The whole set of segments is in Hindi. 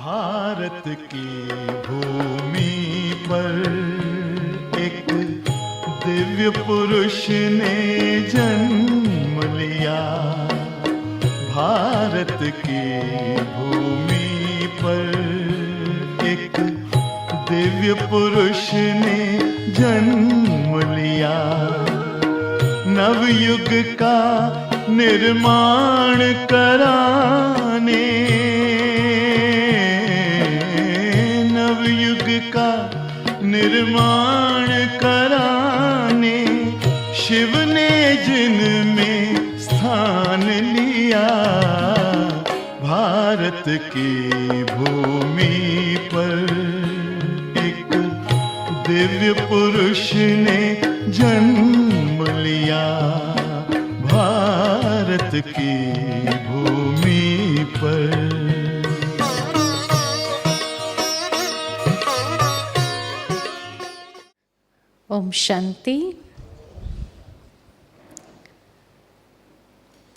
भारत की भूमि पर एक दिव्य पुरुष ने जन्म लिया। भारत की भूमि पर एक दिव्य पुरुष ने जन्म लिया। नवयुग का निर्माण कराने, नवयुग का निर्माण कराने शिव ने जिनमें स्थान लिया। भारत की भूमि पर एक दिव्य पुरुष ने जन्म लिया। भारत की भूमि पर। ओम शांति।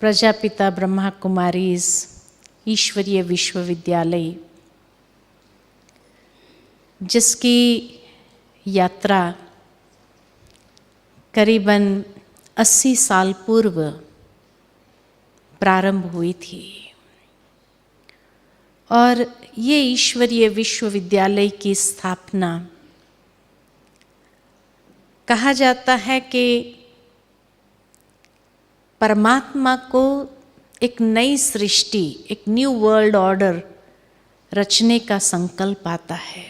प्रजापिता ब्रह्मा कुमारीज ईश्वरीय विश्वविद्यालय, जिसकी यात्रा करीबन 80 साल पूर्व प्रारंभ हुई थी और ये ईश्वरीय विश्वविद्यालय की स्थापना, कहा जाता है कि परमात्मा को एक नई सृष्टि, एक न्यू वर्ल्ड ऑर्डर रचने का संकल्प आता है।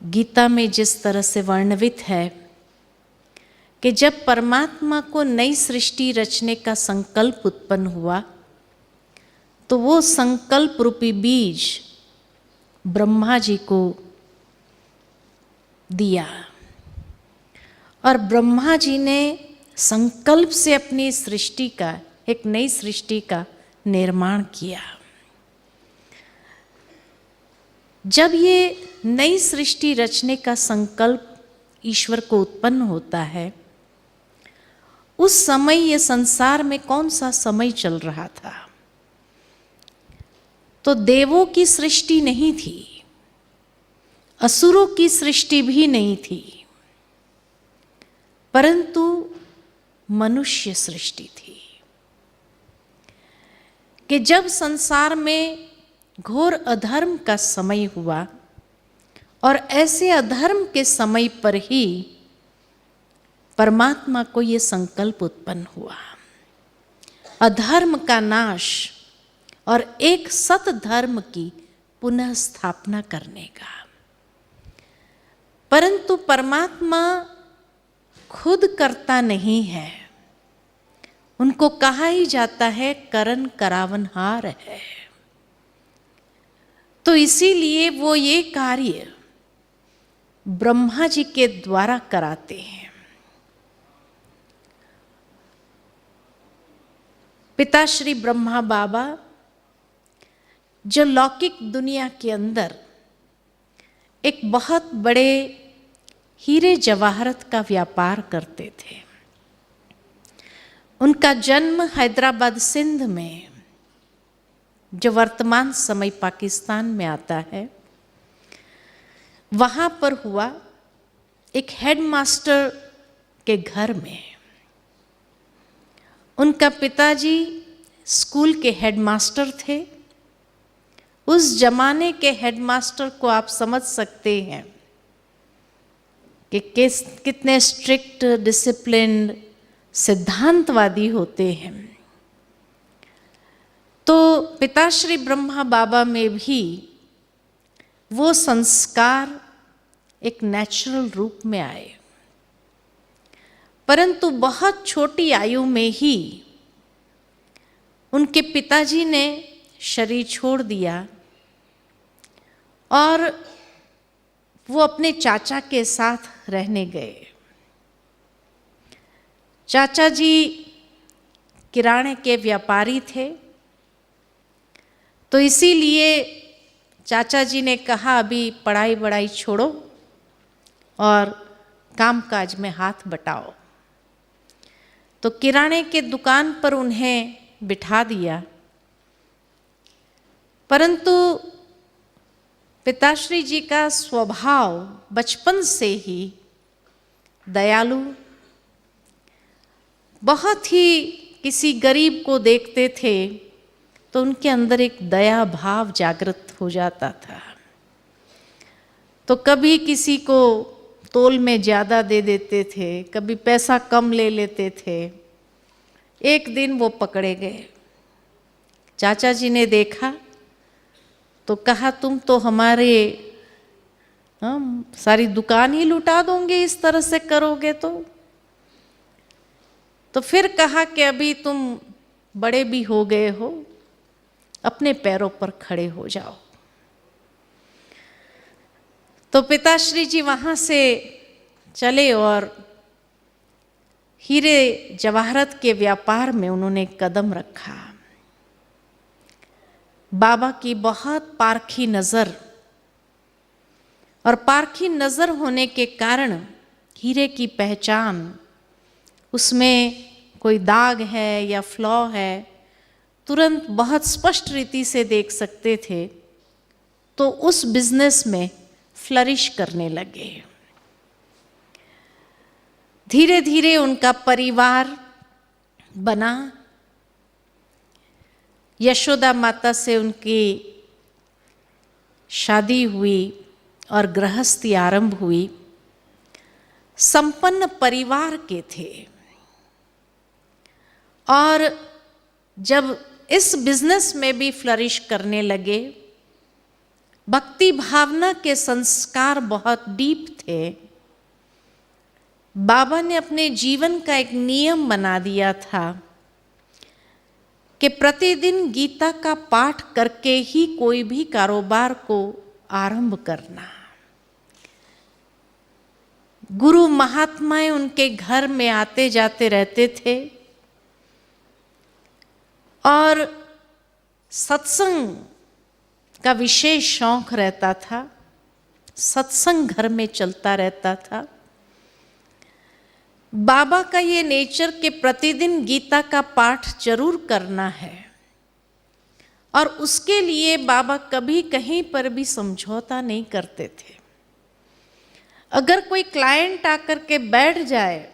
गीता में जिस तरह से वर्णित है कि जब परमात्मा को नई सृष्टि रचने का संकल्प उत्पन्न हुआ तो वो संकल्प रूपी बीज ब्रह्मा जी को दिया और ब्रह्मा जी ने संकल्प से अपनी सृष्टि का, एक नई सृष्टि का निर्माण किया। जब ये नई सृष्टि रचने का संकल्प ईश्वर को उत्पन्न होता है, उस समय ये संसार में कौन सा समय चल रहा था? तो देवों की सृष्टि नहीं थी, असुरों की सृष्टि भी नहीं थी, परंतु मनुष्य सृष्टि थी। कि जब संसार में घोर अधर्म का समय हुआ और ऐसे अधर्म के समय पर ही परमात्मा को ये संकल्प उत्पन्न हुआ, अधर्म का नाश और एक सत धर्म की पुनः स्थापना करने का। परंतु परमात्मा खुद करता नहीं है, उनको कहा ही जाता है करन करावनहार है। तो इसीलिए वो ये कार्य ब्रह्मा जी के द्वारा कराते हैं। पिता श्री ब्रह्मा बाबा जो लौकिक दुनिया के अंदर एक बहुत बड़े हीरे जवाहरत का व्यापार करते थे। उनका जन्म हैदराबाद सिंध में, जो वर्तमान समय पाकिस्तान में आता है, वहाँ पर हुआ एक हेडमास्टर के घर में। उनका पिताजी स्कूल के हेडमास्टर थे। उस जमाने के हेडमास्टर को आप समझ सकते हैं कि कितने स्ट्रिक्ट, डिसिप्लिन्ड, सिद्धांतवादी होते हैं। तो पिताश्री ब्रह्मा बाबा में भी वो संस्कार एक नेचुरल रूप में आए, परंतु बहुत छोटी आयु में ही उनके पिताजी ने शरीर छोड़ दिया और वो अपने चाचा के साथ रहने गए। चाचा जी किराने के व्यापारी थे, तो इसीलिए चाचा जी ने कहा अभी पढ़ाई वढ़ाई छोड़ो और कामकाज में हाथ बटाओ। तो किराने के दुकान पर उन्हें बिठा दिया परंतु पिताश्री जी का स्वभाव बचपन से ही दयालु, बहुत ही किसी गरीब को देखते थे तो उनके अंदर एक दया भाव जागृत हो जाता था। तो कभी किसी को तोल में ज़्यादा दे देते थे, कभी पैसा कम ले लेते थे। एक दिन वो पकड़े गए। चाचा जी ने देखा तो कहा, तुम तो हमारे सारी दुकान ही लुटा दोगे इस तरह से करोगे तो फिर कहा कि अभी तुम बड़े भी हो गए हो, अपने पैरों पर खड़े हो जाओ। तो पिताश्री जी वहाँ से चले और हीरे जवाहरत के व्यापार में उन्होंने कदम रखा। बाबा की बहुत पारखी नज़र, और पारखी नज़र होने के कारण हीरे की पहचान, उसमें कोई दाग है या फ्लॉ है, तुरंत बहुत स्पष्ट रीति से देख सकते थे। तो उस बिजनेस में फ्लरिश करने लगे। धीरे धीरे उनका परिवार बना। यशोदा माता से उनकी शादी हुई और गृहस्थी आरंभ हुई। संपन्न परिवार के थे, और जब इस बिजनेस में भी फ्लरिश करने लगे, भक्ति भावना के संस्कार बहुत डीप थे। बाबा ने अपने जीवन का एक नियम बना दिया था कि प्रतिदिन गीता का पाठ करके ही कोई भी कारोबार को आरंभ करना। गुरु महात्माएं उनके घर में आते जाते रहते थे, और सत्संग का विशेष शौक रहता था। सत्संग घर में चलता रहता था। बाबा का ये नेचर कि प्रतिदिन गीता का पाठ जरूर करना है, और उसके लिए बाबा कभी कहीं पर भी समझौता नहीं करते थे। अगर कोई क्लाइंट आकर के बैठ जाए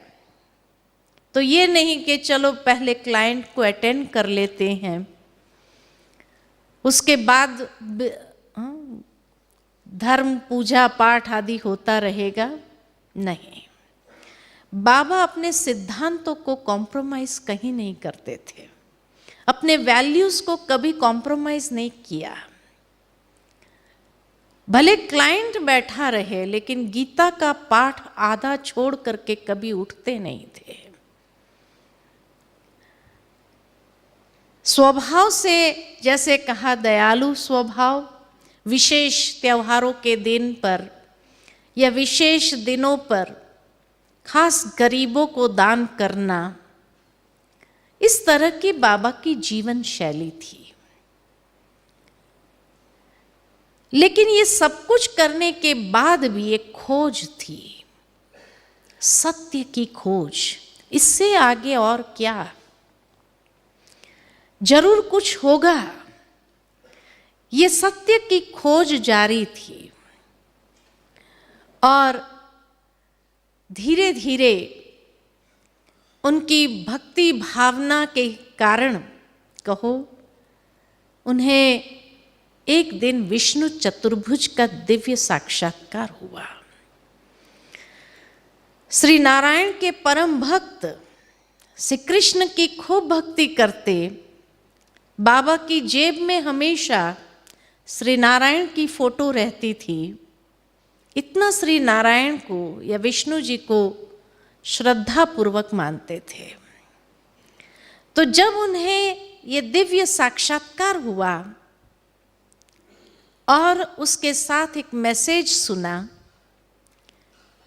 तो ये नहीं कि चलो पहले क्लाइंट को अटेंड कर लेते हैं, उसके बाद धर्म पूजा पाठ आदि होता रहेगा। नहीं, बाबा अपने सिद्धांतों को कॉम्प्रोमाइज कहीं नहीं करते थे, अपने वैल्यूज को कभी कॉम्प्रोमाइज नहीं किया। भले क्लाइंट बैठा रहे, लेकिन गीता का पाठ आधा छोड़ करके कभी उठते नहीं थे। स्वभाव से, जैसे कहा, दयालु स्वभाव। विशेष त्योहारों के दिन पर या विशेष दिनों पर खास गरीबों को दान करना, इस तरह की बाबा की जीवन शैली थी। लेकिन ये सब कुछ करने के बाद भी एक खोज थी, सत्य की खोज। इससे आगे और क्या, जरूर कुछ होगा। ये सत्य की खोज जारी थी, और धीरे धीरे उनकी भक्ति भावना के कारण कहो, उन्हें एक दिन विष्णु चतुर्भुज का दिव्य साक्षात्कार हुआ। श्री नारायण के परम भक्त श्री कृष्ण की खूब भक्ति करते। बाबा की जेब में हमेशा श्री नारायण की फोटो रहती थी। इतना श्री नारायण को या विष्णु जी को श्रद्धा पूर्वक मानते थे। तो जब उन्हें ये दिव्य साक्षात्कार हुआ और उसके साथ एक मैसेज सुना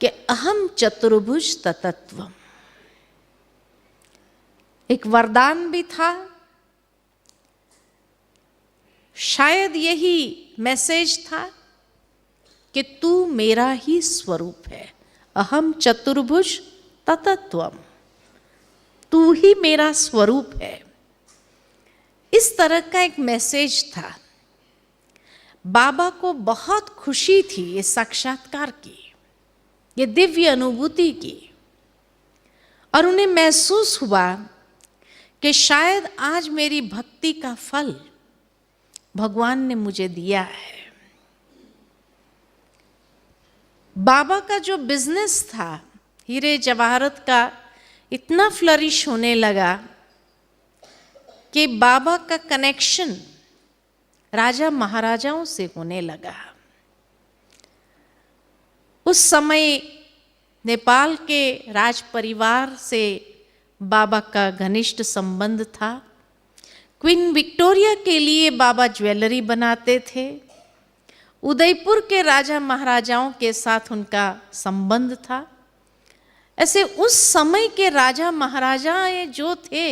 कि अहम चतुर्भुज ततत्वम, एक वरदान भी था। शायद यही मैसेज था कि तू मेरा ही स्वरूप है। अहम चतुर्भुज ततत्वम, तू ही मेरा स्वरूप है। इस तरह का एक मैसेज था। बाबा को बहुत खुशी थी इस साक्षात्कार की, ये दिव्य अनुभूति की, और उन्हें महसूस हुआ कि शायद आज मेरी भक्ति का फल भगवान ने मुझे दिया है। बाबा का जो बिजनेस था हीरे जवाहरत का इतना फ्लरिश होने लगा कि बाबा का कनेक्शन राजा महाराजाओं से होने लगा। उस समय नेपाल के राज परिवार से बाबा का घनिष्ठ संबंध था। क्वीन विक्टोरिया के लिए बाबा ज्वेलरी बनाते थे। उदयपुर के राजा महाराजाओं के साथ उनका संबंध था। ऐसे उस समय के राजा महाराजा जो थे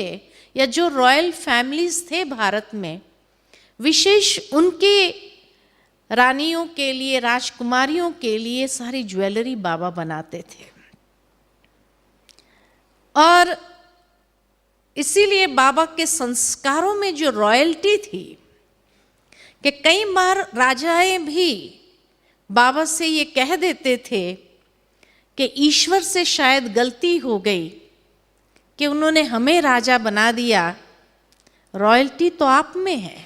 या जो रॉयल फैमिलीज थे भारत में, विशेष उनके रानियों के लिए, राजकुमारियों के लिए सारी ज्वेलरी बाबा बनाते थे। और इसीलिए बाबा के संस्कारों में जो रॉयल्टी थी कि कई बार राजाएं भी बाबा से ये कह देते थे कि ईश्वर से शायद गलती हो गई कि उन्होंने हमें राजा बना दिया, रॉयल्टी तो आप में है।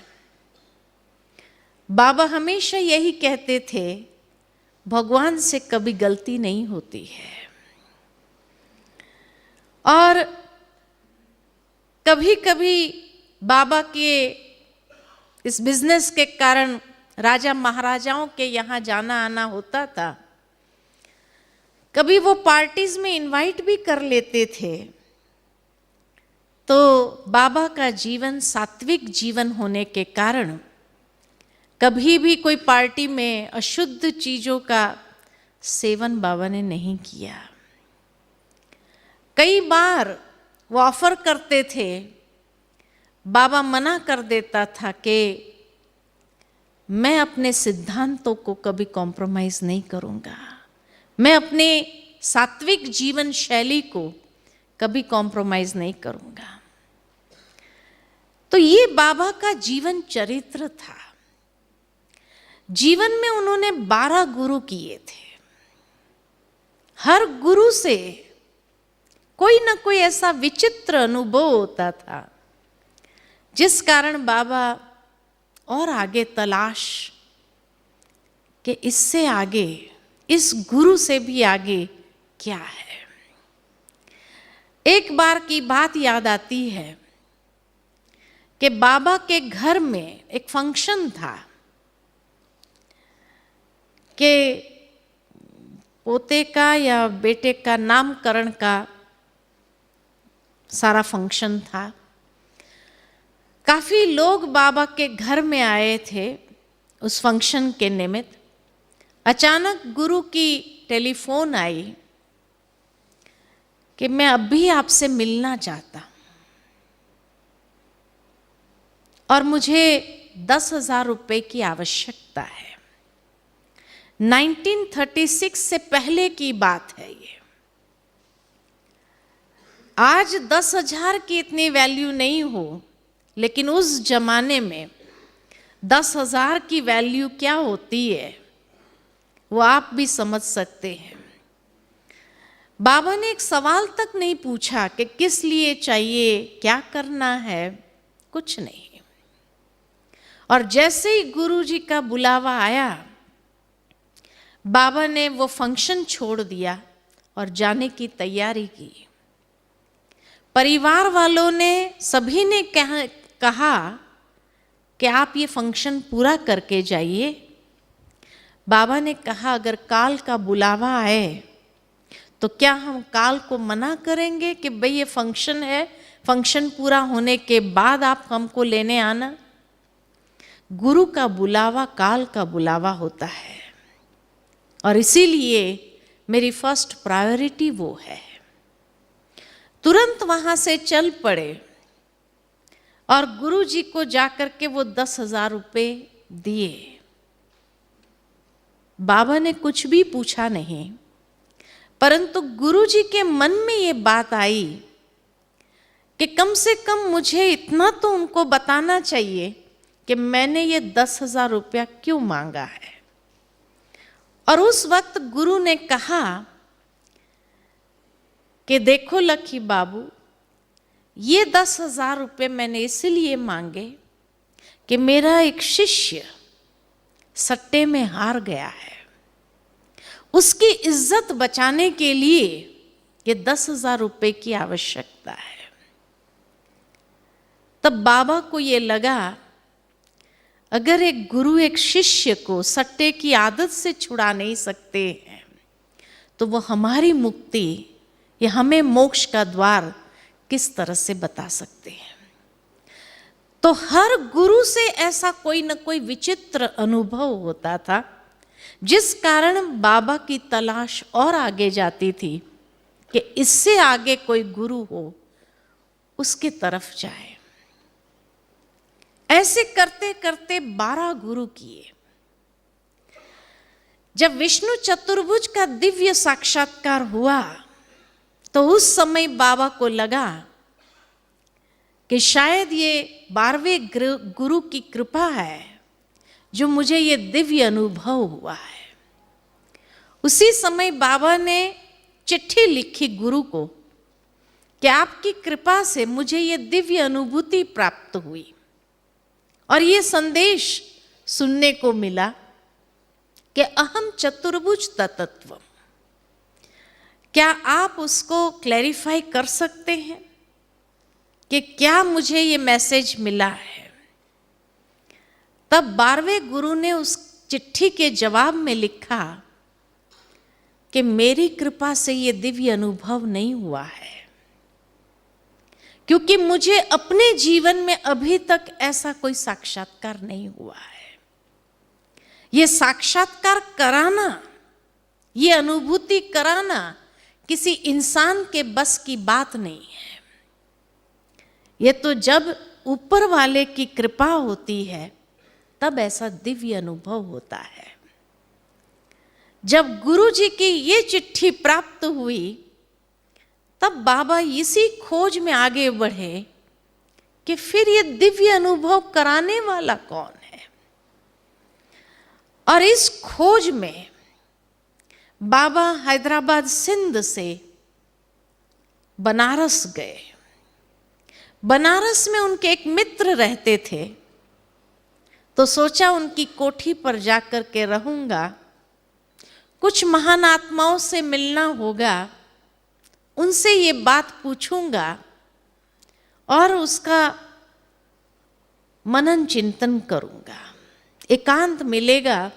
बाबा हमेशा यही कहते थे, भगवान से कभी गलती नहीं होती है। और कभी कभी बाबा के इस बिजनेस के कारण राजा महाराजाओं के यहाँ जाना आना होता था। कभी वो पार्टीज में इनवाइट भी कर लेते थे। तो बाबा का जीवन सात्विक जीवन होने के कारण कभी भी कोई पार्टी में अशुद्ध चीजों का सेवन बाबा ने नहीं किया। कई बार वो ऑफर करते थे, बाबा मना कर देता था कि मैं अपने सिद्धांतों को कभी कॉम्प्रोमाइज नहीं करूंगा, मैं अपने सात्विक जीवन शैली को कभी कॉम्प्रोमाइज नहीं करूंगा। तो ये बाबा का जीवन चरित्र था। जीवन में उन्होंने 12 गुरु किए थे। हर गुरु से कोई ना कोई ऐसा विचित्र अनुभव होता था जिस कारण बाबा और आगे तलाश कि इससे आगे, इस गुरु से भी आगे क्या है। एक बार की बात याद आती है कि बाबा के घर में एक फंक्शन था कि पोते का या बेटे का नामकरण का सारा फंक्शन था। काफी लोग बाबा के घर में आए थे उस फंक्शन के निमित्त। अचानक गुरु की टेलीफोन आई कि मैं अभी आपसे मिलना चाहता हूं और मुझे 10,000 रुपए की आवश्यकता है। 1936 से पहले की बात है ये। आज 10,000 की इतनी वैल्यू नहीं हो, लेकिन उस जमाने में 10,000 की वैल्यू क्या होती है वो आप भी समझ सकते हैं। बाबा ने एक सवाल तक नहीं पूछा कि किस लिए चाहिए, क्या करना है, कुछ नहीं। और जैसे ही गुरुजी का बुलावा आया, बाबा ने वो फंक्शन छोड़ दिया और जाने की तैयारी की। परिवार वालों ने, सभी ने कहा कि आप ये फंक्शन पूरा करके जाइए। बाबा ने कहा अगर काल का बुलावा आए तो क्या हम काल को मना करेंगे कि भाई ये फंक्शन है, फंक्शन पूरा होने के बाद आप हमको लेने आना। गुरु का बुलावा काल का बुलावा होता है और इसीलिए मेरी फर्स्ट प्रायोरिटी वो है। तुरंत वहां से चल पड़े और गुरु जी को जाकर के वो 10,000 रुपए दिए। बाबा ने कुछ भी पूछा नहीं, परंतु गुरु जी के मन में ये बात आई कि कम से कम मुझे इतना तो उनको बताना चाहिए कि मैंने ये 10,000 रुपया क्यों मांगा है। और उस वक्त गुरु ने कहा कि देखो लखी बाबू, ये 10,000 रुपये मैंने इसलिए मांगे कि मेरा एक शिष्य सट्टे में हार गया है, उसकी इज्जत बचाने के लिए ये 10,000 रुपये की आवश्यकता है। तब बाबा को ये लगा, अगर एक गुरु एक शिष्य को सट्टे की आदत से छुड़ा नहीं सकते हैं, तो वो हमारी मुक्ति या हमें मोक्ष का द्वार किस तरह से बता सकते हैं। तो हर गुरु से ऐसा कोई न कोई विचित्र अनुभव होता था, जिस कारण बाबा की तलाश और आगे जाती थी कि इससे आगे कोई गुरु हो उसके तरफ जाए। ऐसे करते करते 12 गुरु किए। जब विष्णु चतुर्भुज का दिव्य साक्षात्कार हुआ तो उस समय बाबा को लगा कि शायद ये 12वें गुरु की कृपा है जो मुझे ये दिव्य अनुभव हुआ है। उसी समय बाबा ने चिट्ठी लिखी गुरु को कि आपकी कृपा से मुझे ये दिव्य अनुभूति प्राप्त हुई और ये संदेश सुनने को मिला कि अहम चतुर्भुज तत्व। क्या आप उसको क्लैरिफाई कर सकते हैं कि क्या मुझे ये मैसेज मिला है? तब 12वें गुरु ने उस चिट्ठी के जवाब में लिखा कि मेरी कृपा से ये दिव्य अनुभव नहीं हुआ है, क्योंकि मुझे अपने जीवन में अभी तक ऐसा कोई साक्षात्कार नहीं हुआ है। ये साक्षात्कार कराना, ये अनुभूति कराना किसी इंसान के बस की बात नहीं है। ये तो जब ऊपर वाले की कृपा होती है तब ऐसा दिव्य अनुभव होता है। जब गुरु जी की ये चिट्ठी प्राप्त हुई तब बाबा इसी खोज में आगे बढ़े कि फिर ये दिव्य अनुभव कराने वाला कौन है। और इस खोज में बाबा हैदराबाद सिंध से बनारस गए। बनारस में उनके एक मित्र रहते थे, तो सोचा उनकी कोठी पर जाकर के रहूंगा, कुछ महान आत्माओं से मिलना होगा, उनसे ये बात पूछूंगा और उसका मनन चिंतन करूंगा, एकांत मिलेगा।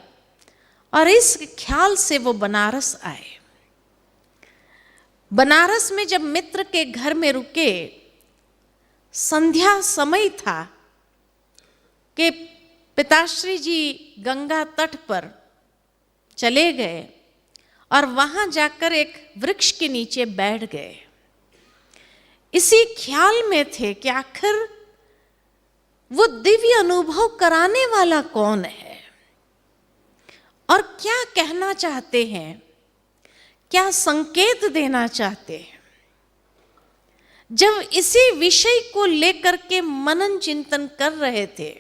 और इस ख्याल से वो बनारस आए। बनारस में जब मित्र के घर में रुके, संध्या समय था कि पिताश्री जी गंगा तट पर चले गए और वहां जाकर एक वृक्ष के नीचे बैठ गए। इसी ख्याल में थे कि आखिर वो दिव्य अनुभव कराने वाला कौन है और क्या कहना चाहते हैं, क्या संकेत देना चाहते हैं। जब इसी विषय को लेकर के मनन चिंतन कर रहे थे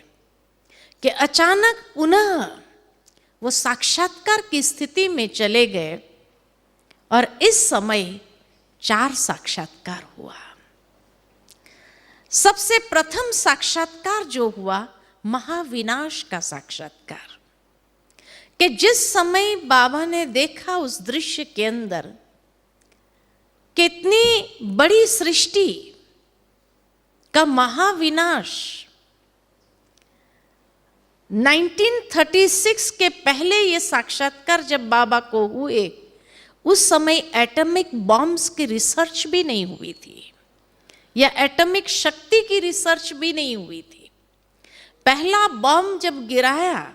कि अचानक पुनः वो साक्षात्कार की स्थिति में चले गए और इस समय 4 साक्षात्कार हुआ। सबसे प्रथम साक्षात्कार जो हुआ, महाविनाश का साक्षात्कार, कि जिस समय बाबा ने देखा उस दृश्य के अंदर कितनी बड़ी सृष्टि का महाविनाश। 1936 के पहले ये साक्षात्कार जब बाबा को हुए, उस समय एटॉमिक बॉम्ब्स की रिसर्च भी नहीं हुई थी या एटॉमिक शक्ति की रिसर्च भी नहीं हुई थी। पहला बॉम्ब जब गिराया,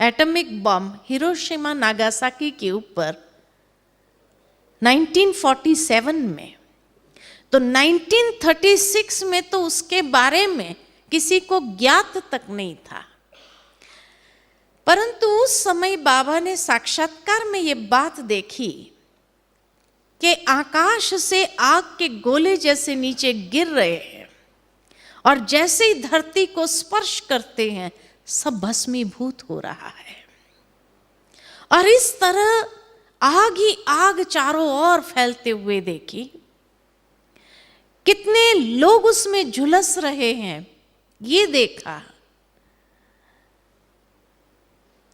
एटॉमिक बॉम्ब हिरोशिमा नागासाकी के ऊपर 1947 में, तो 1936 में तो उसके बारे में किसी को ज्ञात तक नहीं था। परंतु उस समय बाबा ने साक्षात्कार में ये बात देखी कि आकाश से आग के गोले जैसे नीचे गिर रहे हैं और जैसे ही धरती को स्पर्श करते हैं सब भस्मीभूत हो रहा है। और इस तरह आग ही आग चारों ओर फैलते हुए देखी, कितने लोग उसमें झुलस रहे हैं ये देखा।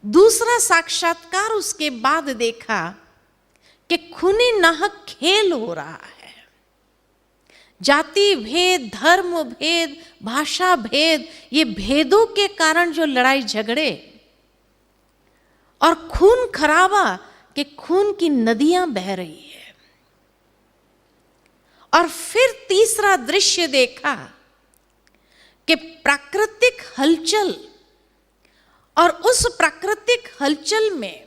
दूसरा साक्षात्कार उसके बाद देखा कि खूनी नाहक खेल हो रहा है। जाति भेद, धर्म भेद, भाषा भेद, ये भेदों के कारण जो लड़ाई झगड़े और खून खराबा के खून की नदियां बह रही है। और फिर तीसरा दृश्य देखा कि प्राकृतिक हलचल, और उस प्राकृतिक हलचल में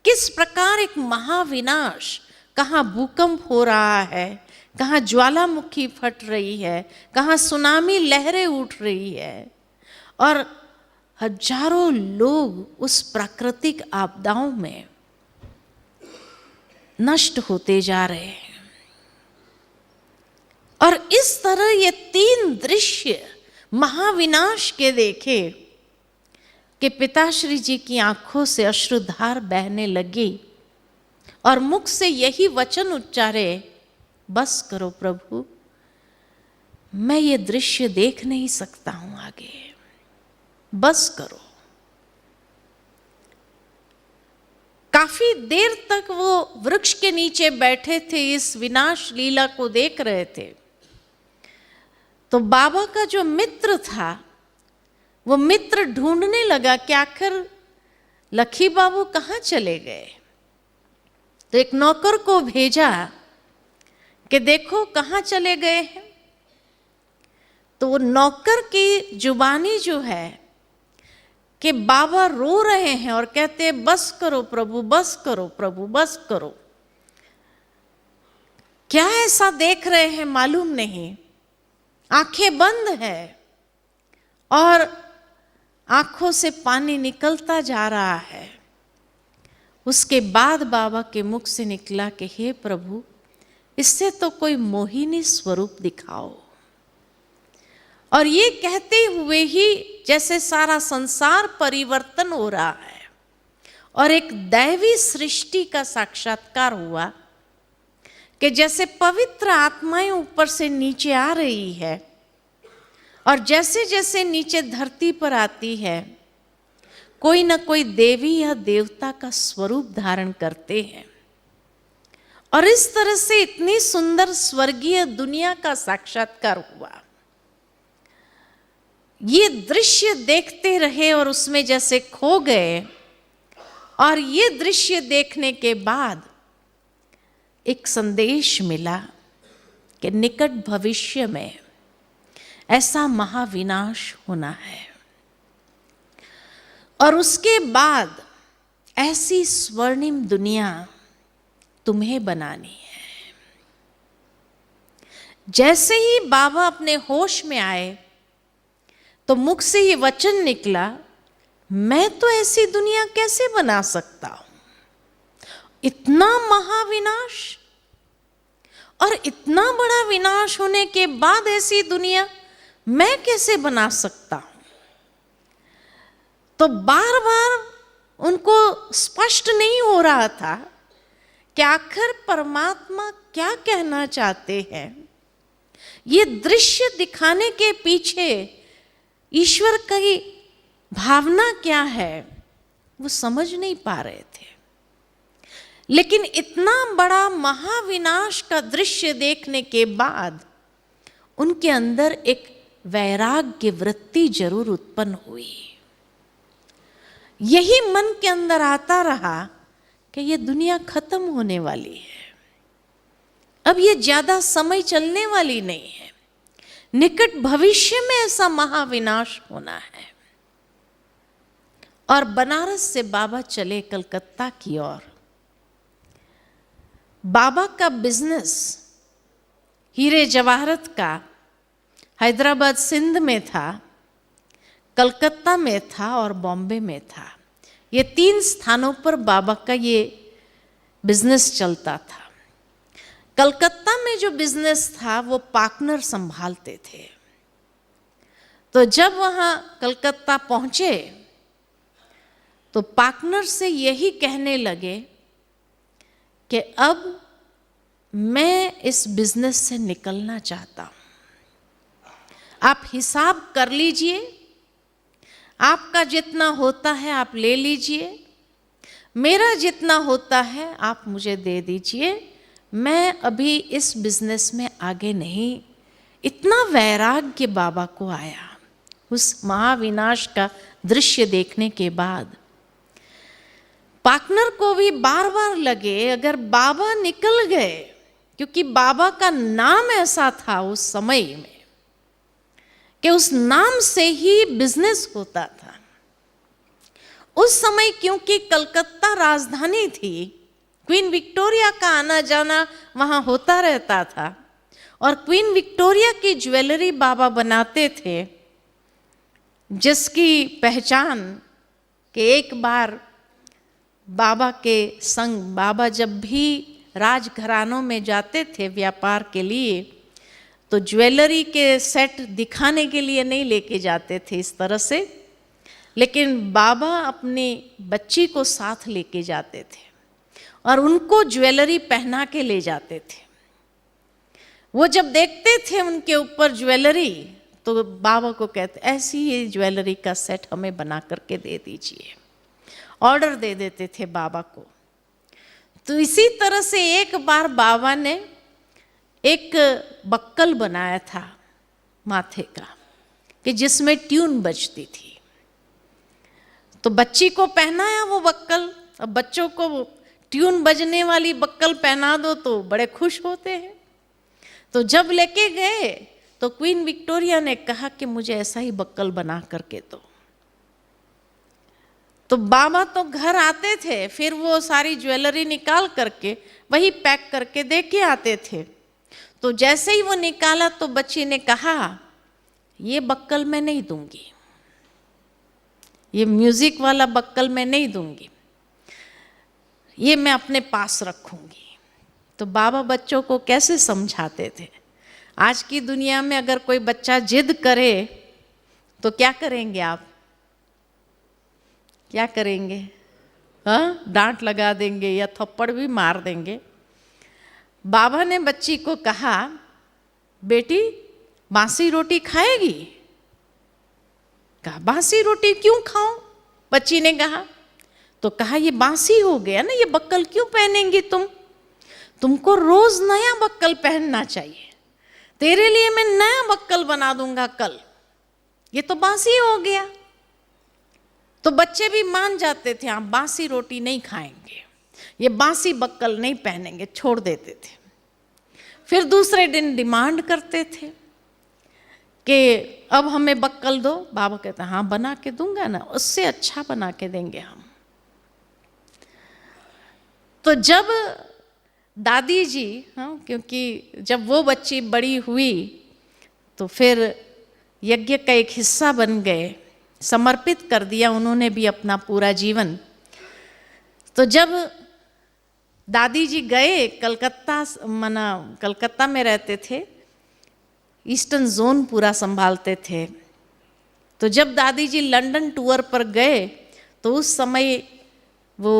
किस प्रकार एक महाविनाश, कहाँ भूकंप हो रहा है, कहाँ ज्वालामुखी फट रही है, कहाँ सुनामी लहरें उठ रही है, और हजारों लोग उस प्राकृतिक आपदाओं में नष्ट होते जा रहे हैं। और इस तरह ये तीन दृश्य महाविनाश के देखे कि पिताश्री जी की आंखों से अश्रुधार बहने लगी और मुख से यही वचन उच्चारे, बस करो प्रभु, मैं ये दृश्य देख नहीं सकता हूं आगे, बस करो। काफी देर तक वो वृक्ष के नीचे बैठे थे, इस विनाश लीला को देख रहे थे। तो बाबा का जो मित्र था वो मित्र ढूंढने लगा कि आखिर लखी बाबू कहाँ चले गए। तो एक नौकर को भेजा कि देखो कहाँ चले गए हैं। तो वो नौकर की जुबानी जो है कि बाबा रो रहे हैं और कहते हैं बस करो प्रभु, बस करो प्रभु, बस करो। क्या ऐसा देख रहे हैं मालूम नहीं, आंखें बंद है और आंखों से पानी निकलता जा रहा है। उसके बाद बाबा के मुख से निकला कि हे प्रभु, इससे तो कोई मोहिनी स्वरूप दिखाओ। और ये कहते हुए ही जैसे सारा संसार परिवर्तन हो रहा है और एक दैवी सृष्टि का साक्षात्कार हुआ कि जैसे पवित्र आत्माएं ऊपर से नीचे आ रही है और जैसे जैसे नीचे धरती पर आती है कोई न कोई देवी या देवता का स्वरूप धारण करते हैं। और इस तरह से इतनी सुंदर स्वर्गीय दुनिया का साक्षात्कार हुआ। ये दृश्य देखते रहे और उसमें जैसे खो गए। और ये दृश्य देखने के बाद एक संदेश मिला कि निकट भविष्य में ऐसा महाविनाश होना है और उसके बाद ऐसी स्वर्णिम दुनिया तुम्हें बनानी है। जैसे ही बाबा अपने होश में आए तो मुख से ये वचन निकला, मैं तो ऐसी दुनिया कैसे बना सकता हूं, इतना महाविनाश और इतना बड़ा विनाश होने के बाद ऐसी दुनिया मैं कैसे बना सकता हूं। तो बार बार उनको स्पष्ट नहीं हो रहा था कि आखिर परमात्मा क्या कहना चाहते हैं। ये दृश्य दिखाने के पीछे ईश्वर की भावना क्या है वो समझ नहीं पा रहे थे। लेकिन इतना बड़ा महाविनाश का दृश्य देखने के बाद उनके अंदर एक वैराग्य वृत्ति जरूर उत्पन्न हुई। यही मन के अंदर आता रहा कि ये दुनिया खत्म होने वाली है, अब ये ज्यादा समय चलने वाली नहीं है, निकट भविष्य में ऐसा महाविनाश होना है। और बनारस से बाबा चले कलकत्ता की ओर। बाबा का बिजनेस हीरे जवाहरत का हैदराबाद सिंध में था, कलकत्ता में था और बॉम्बे में था। ये 3 स्थानों पर बाबा का ये बिजनेस चलता था। कलकत्ता में जो बिजनेस था वो पार्टनर संभालते थे तो जब वहाँ कलकत्ता पहुँचे तो पार्टनर से यही कहने लगे कि अब मैं इस बिजनेस से निकलना चाहता हूँ, आप हिसाब कर लीजिए, आपका जितना होता है आप ले लीजिए, मेरा जितना होता है आप मुझे दे दीजिए, मैं अभी इस बिजनेस में आगे नहीं। इतना वैराग्य बाबा को आया उस महाविनाश का दृश्य देखने के बाद। पार्टनर को भी बार बार लगे अगर बाबा निकल गए, क्योंकि बाबा का नाम ऐसा था उस समय में कि उस नाम से ही बिजनेस होता था। उस समय क्योंकि कलकत्ता राजधानी थी, क्वीन विक्टोरिया का आना जाना वहाँ होता रहता था, और क्वीन विक्टोरिया की ज्वेलरी बाबा बनाते थे, जिसकी पहचान कि एक बार बाबा के संग, बाबा जब भी राजघरानों में जाते थे व्यापार के लिए, तो ज्वेलरी के सेट दिखाने के लिए नहीं लेके जाते थे इस तरह से, लेकिन बाबा अपनी बच्ची को साथ लेके जाते थे और उनको ज्वेलरी पहना के ले जाते थे। वो जब देखते थे उनके ऊपर ज्वेलरी तो बाबा को कहते ऐसी ही ज्वेलरी का सेट हमें बना करके दे दीजिए, ऑर्डर दे देते थे बाबा को। तो इसी तरह से एक बार बाबा ने एक बक्कल बनाया था माथे का कि जिसमें ट्यून बजती थी, तो बच्ची को पहनाया वो बक्कल। अब बच्चों को ट्यून बजने वाली बक्कल पहना दो तो बड़े खुश होते हैं। तो जब लेके गए तो क्वीन विक्टोरिया ने कहा कि मुझे ऐसा ही बक्कल बना करके दो। तो बाबा तो घर आते थे, फिर वो सारी ज्वेलरी निकाल करके वही पैक करके दे के आते थे। तो जैसे ही वो निकाला तो बच्ची ने कहा ये बक्कल मैं नहीं दूंगी, ये म्यूजिक वाला बक्कल मैं नहीं दूंगी, ये मैं अपने पास रखूंगी। तो बाबा बच्चों को कैसे समझाते थे। आज की दुनिया में अगर कोई बच्चा जिद करे तो क्या करेंगे आप, क्या करेंगे? हाँ, डांट लगा देंगे या थप्पड़ भी मार देंगे। बाबा ने बच्ची को कहा बेटी बासी रोटी खाएगी? कहा बासी रोटी क्यों खाऊं? बच्ची ने कहा। तो कहा ये बासी हो गया ना, ये बक्कल क्यों पहनेंगी तुम? तुमको रोज नया बक्कल पहनना चाहिए। तेरे लिए मैं नया बक्कल बना दूंगा कल, ये तो बासी हो गया। तो बच्चे भी मान जाते थे, आप बासी रोटी नहीं खाएंगे, ये बासी बक्कल नहीं पहनेंगे, छोड़ देते थे। फिर दूसरे दिन डिमांड करते थे कि अब हमें बक्कल दो। बाबा कहते हाँ बना के दूंगा ना, उससे अच्छा बना के देंगे हम। तो जब दादी जी, हाँ, क्योंकि जब वो बच्ची बड़ी हुई तो फिर यज्ञ का एक हिस्सा बन गए, समर्पित कर दिया उन्होंने भी अपना पूरा जीवन। तो जब दादी जी गए कलकत्ता, कलकत्ता में रहते थे, ईस्टर्न जोन पूरा संभालते थे। तो जब दादी जी लंदन टूर पर गए तो उस समय वो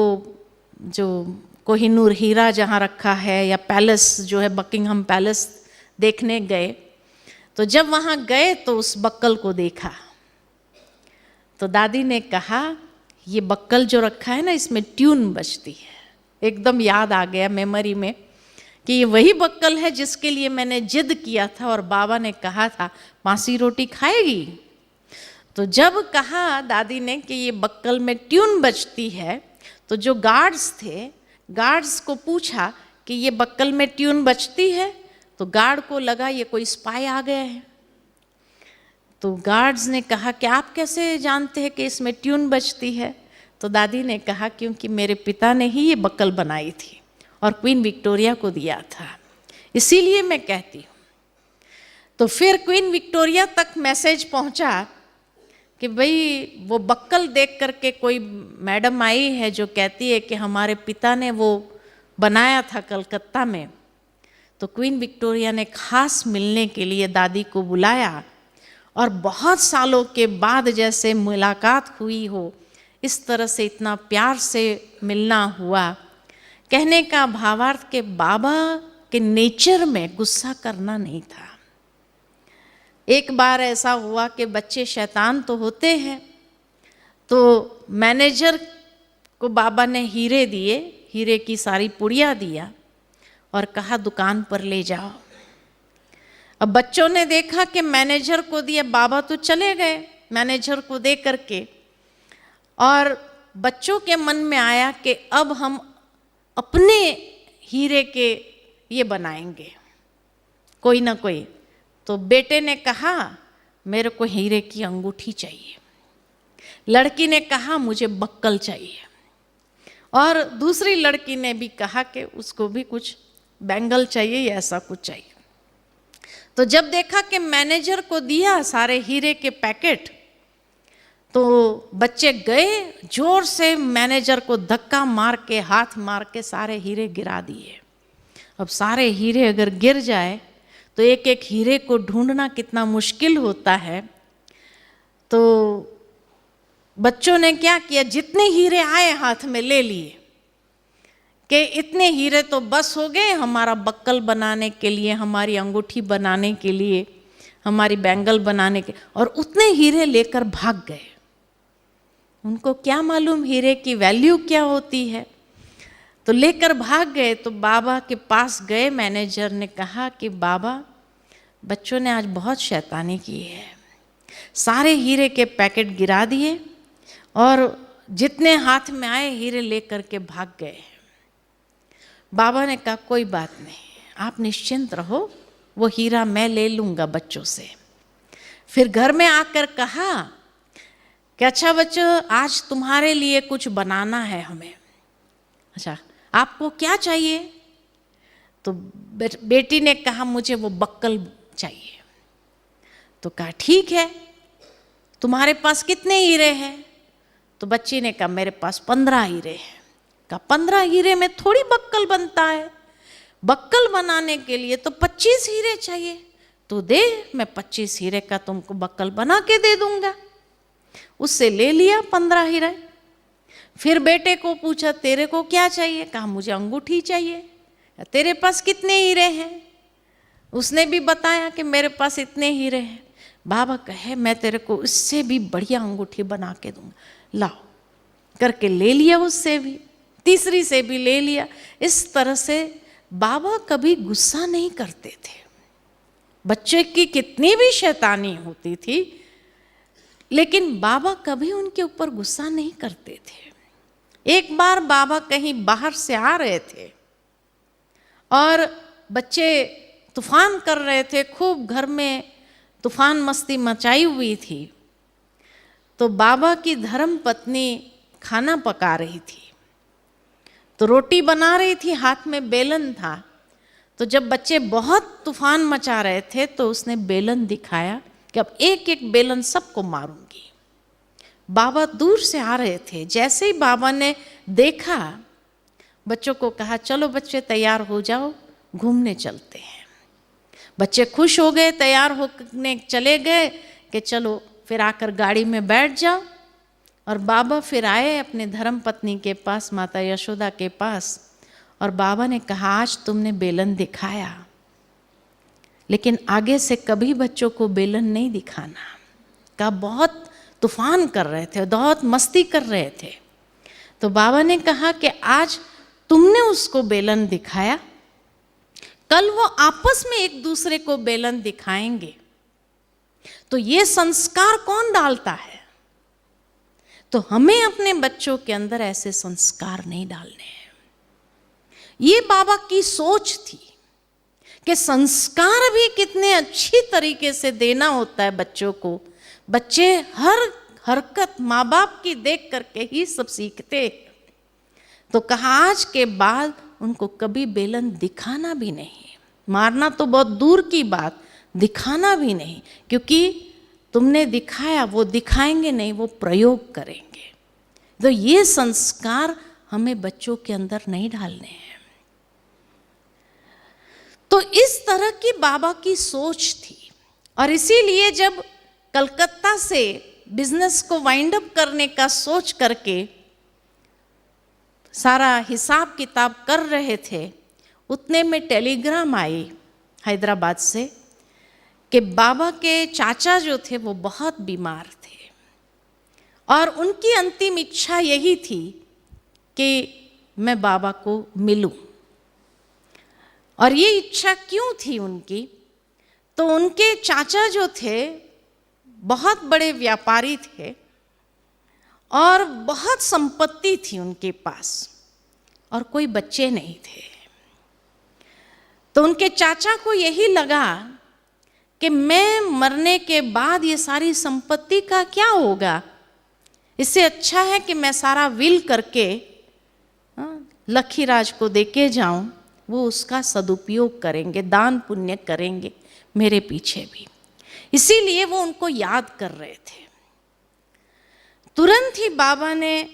जो कोहिनूर हीरा जहाँ रखा है या पैलेस जो है बकिंगहम पैलेस देखने गए। तो जब वहाँ गए तो उस बक्कल को देखा तो दादी ने कहा ये बक्कल जो रखा है ना इसमें ट्यून बजती है। एकदम याद आ गया मेमोरी में कि ये वही बक्कल है जिसके लिए मैंने जिद किया था और बाबा ने कहा था बासी रोटी खाएगी। तो जब कहा दादी ने कि ये बक्कल में ट्यून बजती है तो जो गार्ड्स थे, गार्ड्स को पूछा कि ये बक्कल में ट्यून बजती है। तो गार्ड को लगा ये कोई स्पाई आ गए हैं। तो गार्ड्स ने कहा कि आप कैसे जानते हैं कि इसमें ट्यून बजती है? तो दादी ने कहा क्योंकि मेरे पिता ने ही ये बक्कल बनाई थी और क्वीन विक्टोरिया को दिया था, इसीलिए मैं कहती हूँ। तो फिर क्वीन विक्टोरिया तक मैसेज पहुँचा कि भाई वो बक्कल देख करके कोई मैडम आई है जो कहती है कि हमारे पिता ने वो बनाया था कलकत्ता में। तो क्वीन विक्टोरिया ने खास मिलने के लिए दादी को बुलाया और बहुत सालों के बाद जैसे मुलाकात हुई हो, इस तरह से इतना प्यार से मिलना हुआ। कहने का भावार्थ के बाबा के नेचर में गुस्सा करना नहीं था। एक बार ऐसा हुआ कि बच्चे शैतान तो होते हैं, तो मैनेजर को बाबा ने हीरे दिए, हीरे की सारी पुड़िया दिया और कहा दुकान पर ले जाओ। अब बच्चों ने देखा कि मैनेजर को दिया, बाबा तो चले गए मैनेजर को दे करके, और बच्चों के मन में आया कि अब हम अपने हीरे के ये बनाएंगे कोई ना कोई। तो बेटे ने कहा मेरे को हीरे की अंगूठी चाहिए, लड़की ने कहा मुझे बक्कल चाहिए, और दूसरी लड़की ने भी कहा कि उसको भी कुछ बैंगल चाहिए या ऐसा कुछ चाहिए। तो जब देखा कि मैनेजर को दिया सारे हीरे के पैकेट, तो बच्चे गए जोर से मैनेजर को धक्का मार के, हाथ मार के सारे हीरे गिरा दिए। अब सारे हीरे अगर गिर जाए तो एक एक हीरे को ढूंढना कितना मुश्किल होता है। तो बच्चों ने क्या किया, जितने हीरे आए हाथ में ले लिए कि इतने हीरे तो बस हो गए हमारा बक्कल बनाने के लिए, हमारी अंगूठी बनाने के लिए, हमारी बैंगल बनाने के, और उतने हीरे लेकर भाग गए। उनको क्या मालूम हीरे की वैल्यू क्या होती है। तो लेकर भाग गए। तो बाबा के पास गए, मैनेजर ने कहा कि बाबा बच्चों ने आज बहुत शैतानी की है, सारे हीरे के पैकेट गिरा दिए और जितने हाथ में आए हीरे लेकर के भाग गए। बाबा ने कहा कोई बात नहीं, आप निश्चिंत रहो, वो हीरा मैं ले लूँगा बच्चों से। फिर घर में आकर कहा कि अच्छा बच्चों आज तुम्हारे लिए कुछ बनाना है हमें। अच्छा आपको क्या चाहिए? तो बेटी ने कहा मुझे वो बक्कल चाहिए। तो कहा ठीक है, तुम्हारे पास कितने हीरे हैं? तो बच्ची ने कहा मेरे पास 15 हीरे हैं। कहा 15 हीरे में थोड़ी बक्कल बनता है, बक्कल बनाने के लिए तो 25 हीरे चाहिए। तो दे, मैं 25 हीरे का तुमको बक्कल बना के दे दूंगा। उससे ले लिया 15 हीरे। फिर बेटे को पूछा तेरे को क्या चाहिए? कहा मुझे अंगूठी चाहिए। तेरे पास कितने हीरे हैं? उसने भी बताया कि मेरे पास इतने हीरे हैं। बाबा कहे मैं तेरे को इससे भी बढ़िया अंगूठी बना के दूंगा, लाओ। करके ले लिया, उससे भी, तीसरी से भी ले लिया। इस तरह से बाबा कभी गुस्सा नहीं करते थे। बच्चे की कितनी भी शैतानी होती थी, लेकिन बाबा कभी उनके ऊपर गुस्सा नहीं करते थे। एक बार बाबा कहीं बाहर से आ रहे थे और बच्चे तूफान कर रहे थे, खूब घर में तूफान मस्ती मचाई हुई थी। तो बाबा की धर्म पत्नी खाना पका रही थी, तो रोटी बना रही थी, हाथ में बेलन था। तो जब बच्चे बहुत तूफान मचा रहे थे तो उसने बेलन दिखाया कि अब एक एक बेलन सबको मारूंगी। बाबा दूर से आ रहे थे, जैसे ही बाबा ने देखा, बच्चों को कहा चलो बच्चे तैयार हो जाओ, घूमने चलते हैं। बच्चे खुश हो गए, तैयार होने चले गए कि चलो फिर आकर गाड़ी में बैठ जाओ। और बाबा फिर आए अपने धर्म पत्नी के पास, माता यशोदा के पास, और बाबा ने कहा आज तुमने बेलन दिखाया, लेकिन आगे से कभी बच्चों को बेलन नहीं दिखाना। का बहुत तूफान कर रहे थे, बहुत मस्ती कर रहे थे। तो बाबा ने कहा कि आज तुमने उसको बेलन दिखाया, कल वो आपस में एक दूसरे को बेलन दिखाएंगे। तो ये संस्कार कौन डालता है? तो हमें अपने बच्चों के अंदर ऐसे संस्कार नहीं डालने हैं। ये बाबा की सोच थी कि संस्कार भी कितने अच्छी तरीके से देना होता है बच्चों को। बच्चे हर हरकत माँ बाप की देख करके ही सब सीखते हैं। तो कहा आज के बाद उनको कभी बेलन दिखाना भी नहीं, मारना तो बहुत दूर की बात, दिखाना भी नहीं, क्योंकि तुमने दिखाया, वो दिखाएंगे नहीं, वो प्रयोग करेंगे। तो ये संस्कार हमें बच्चों के अंदर नहीं डालने हैं। तो इस तरह की बाबा की सोच थी। और इसीलिए जब कलकत्ता से बिजनेस को वाइंड अप करने का सोच करके सारा हिसाब किताब कर रहे थे, उतने में टेलीग्राम आई हैदराबाद से कि बाबा के चाचा जो थे वो बहुत बीमार थे और उनकी अंतिम इच्छा यही थी कि मैं बाबा को मिलूं। और ये इच्छा क्यों थी उनकी? तो उनके चाचा जो थे बहुत बड़े व्यापारी थे और बहुत संपत्ति थी उनके पास और कोई बच्चे नहीं थे। तो उनके चाचा को यही लगा कि मैं मरने के बाद ये सारी संपत्ति का क्या होगा, इससे अच्छा है कि मैं सारा विल करके लखीराज को देके जाऊं, वो उसका सदुपयोग करेंगे, दान पुण्य करेंगे मेरे पीछे भी। इसीलिए वो उनको याद कर रहे थे। तुरंत ही बाबा ने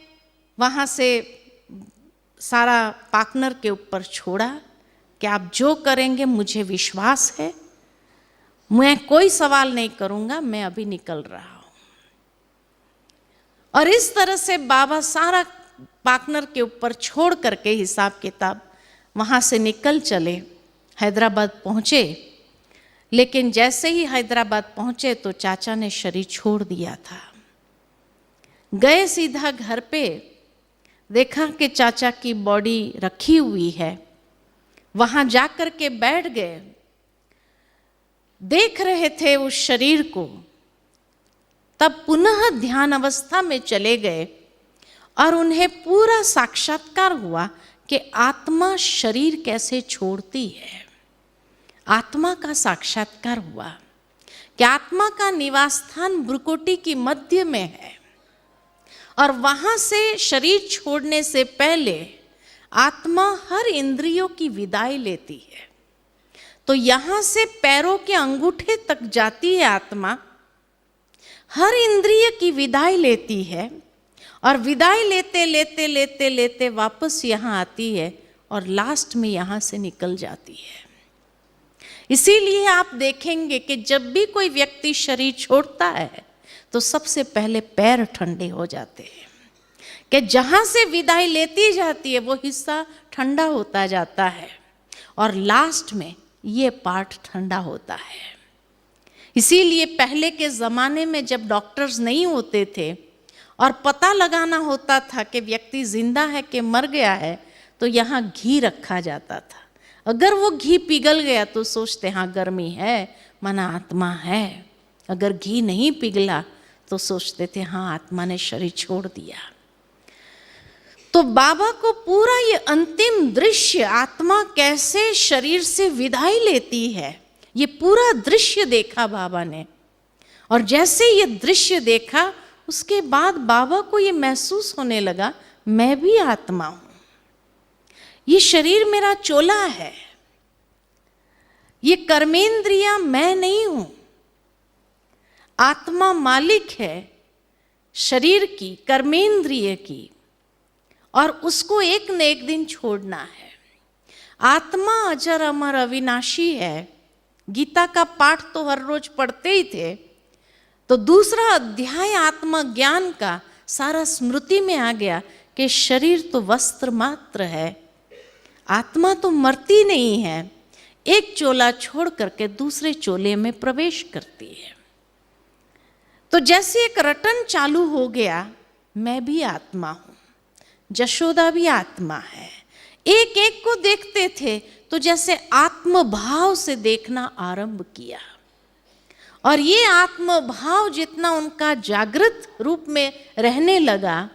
वहाँ से सारा पार्टनर के ऊपर छोड़ा कि आप जो करेंगे मुझे विश्वास है, मैं कोई सवाल नहीं करूँगा, मैं अभी निकल रहा हूँ। और इस तरह से बाबा सारा पार्टनर के ऊपर छोड़ करके हिसाब किताब वहाँ से निकल चले, हैदराबाद पहुँचे। लेकिन जैसे ही हैदराबाद पहुँचे तो चाचा ने शरीर छोड़ दिया था। गए सीधा घर पे, देखा कि चाचा की बॉडी रखी हुई है, वहाँ जाकर के बैठ गए, देख रहे थे उस शरीर को। तब पुनः ध्यान अवस्था में चले गए और उन्हें पूरा साक्षात्कार हुआ कि आत्मा शरीर कैसे छोड़ती है। आत्मा का साक्षात्कार हुआ कि आत्मा का निवास स्थान भ्रुकुटी की मध्य में है और वहां से शरीर छोड़ने से पहले आत्मा हर इंद्रियों की विदाई लेती है। तो यहां से पैरों के अंगूठे तक जाती है आत्मा, हर इंद्रिय की विदाई लेती है और विदाई लेते लेते लेते लेते वापस यहाँ आती है और लास्ट में यहाँ से निकल जाती है। इसीलिए आप देखेंगे कि जब भी कोई व्यक्ति शरीर छोड़ता है तो सबसे पहले पैर ठंडे हो जाते हैं, कि जहाँ से विदाई लेती जाती है वो हिस्सा ठंडा होता जाता है और लास्ट में ये पार्ट ठंडा होता है। इसीलिए पहले के ज़माने में जब डॉक्टर्स नहीं होते थे और पता लगाना होता था कि व्यक्ति जिंदा है कि मर गया है, तो यहाँ घी रखा जाता था। अगर वो घी पिघल गया तो सोचते हाँ गर्मी है, माना आत्मा है। अगर घी नहीं पिघला तो सोचते थे हाँ आत्मा ने शरीर छोड़ दिया। तो बाबा को पूरा ये अंतिम दृश्य, आत्मा कैसे शरीर से विदाई लेती है, ये पूरा दृश्य देखा बाबा ने। और जैसे ये दृश्य देखा उसके बाद बाबा को ये महसूस होने लगा मैं भी आत्मा हूं, ये शरीर मेरा चोला है, ये कर्मेंद्रियां मैं नहीं हूं, आत्मा मालिक है शरीर की, कर्मेंद्रिय की, और उसको एक न एक दिन छोड़ना है। आत्मा अजर अमर अविनाशी है। गीता का पाठ तो हर रोज पढ़ते ही थे, तो दूसरा अध्याय आत्मज्ञान का सारा स्मृति में आ गया कि शरीर तो वस्त्र मात्र है, आत्मा तो मरती नहीं है, एक चोला छोड़ करके दूसरे चोले में प्रवेश करती है। तो जैसे एक रटन चालू हो गया, मैं भी आत्मा हूं, जशोदा भी आत्मा है। एक एक को देखते थे तो जैसे आत्मभाव से देखना आरंभ किया, और ये आत्मभाव जितना उनका जागृत रूप में रहने लगा,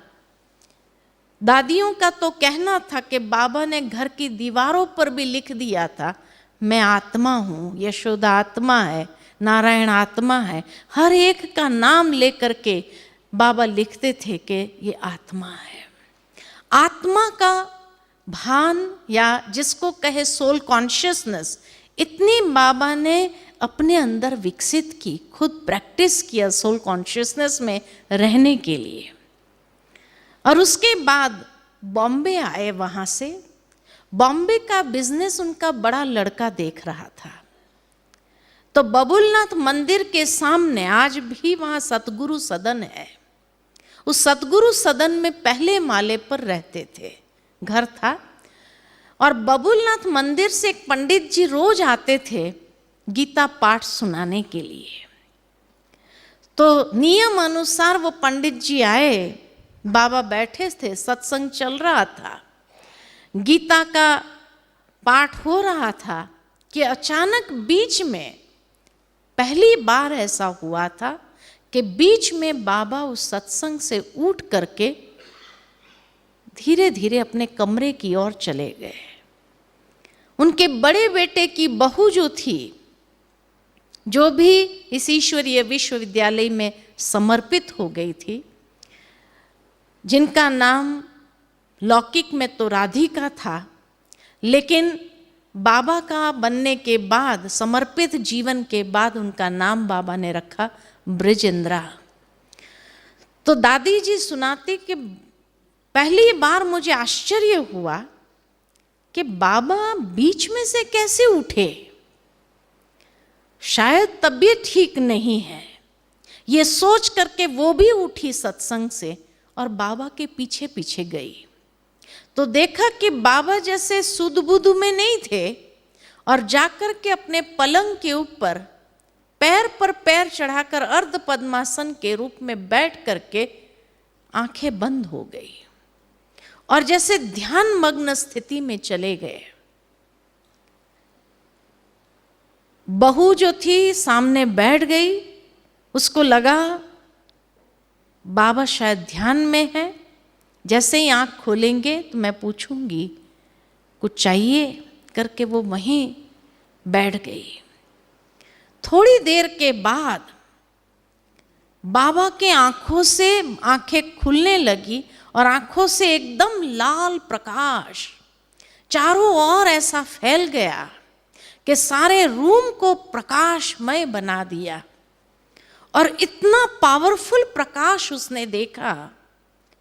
दादियों का तो कहना था कि बाबा ने घर की दीवारों पर भी लिख दिया था मैं आत्मा हूँ, यशोदा आत्मा है, नारायण आत्मा है। हर एक का नाम लेकर के बाबा लिखते थे कि ये आत्मा है। आत्मा का भान या जिसको कहे सोल कॉन्शियसनेस, इतनी बाबा ने अपने अंदर विकसित की, खुद प्रैक्टिस किया सोल कॉन्शियसनेस में रहने के लिए। और उसके बाद बॉम्बे आए। वहाँ से बॉम्बे का बिजनेस उनका बड़ा लड़का देख रहा था, तो बबुलनाथ मंदिर के सामने आज भी वहां सतगुरु सदन है। उस सतगुरु सदन में पहले माले पर रहते थे, घर था। और बबुलनाथ मंदिर से एक पंडित जी रोज आते थे गीता पाठ सुनाने के लिए। तो नियम अनुसार वो पंडित जी आए, बाबा बैठे थे, सत्संग चल रहा था, गीता का पाठ हो रहा था कि अचानक बीच में, पहली बार ऐसा हुआ था कि बीच में बाबा उस सत्संग से उठ करके धीरे धीरे अपने कमरे की ओर चले गए। उनके बड़े बेटे की बहू जो थी, जो भी इस ईश्वरीय विश्वविद्यालय में समर्पित हो गई थी, जिनका नाम लौकिक में तो राधिका था, लेकिन बाबा का बनने के बाद, समर्पित जीवन के बाद उनका नाम बाबा ने रखा ब्रजेंद्रा। तो दादी जी सुनाती कि पहली बार मुझे आश्चर्य हुआ कि बाबा बीच में से कैसे उठे, शायद तबीयत ठीक नहीं है, ये सोच करके वो भी उठी सत्संग से और बाबा के पीछे पीछे गई। तो देखा कि बाबा जैसे सुध बुध में नहीं थे और जाकर के अपने पलंग के ऊपर पैर पर पैर चढ़ाकर अर्ध पद्मासन के रूप में बैठ करके आंखें बंद हो गई और जैसे ध्यान मग्न स्थिति में चले गए। बहू जो थी सामने बैठ गई, उसको लगा बाबा शायद ध्यान में है। जैसे ही आंख खोलेंगे तो मैं पूछूंगी कुछ चाहिए करके वो वहीं बैठ गई। थोड़ी देर के बाद बाबा के आंखों से आंखें खुलने लगी और आंखों से एकदम लाल प्रकाश चारों ओर ऐसा फैल गया कि सारे रूम को प्रकाशमय बना दिया। और इतना पावरफुल प्रकाश उसने देखा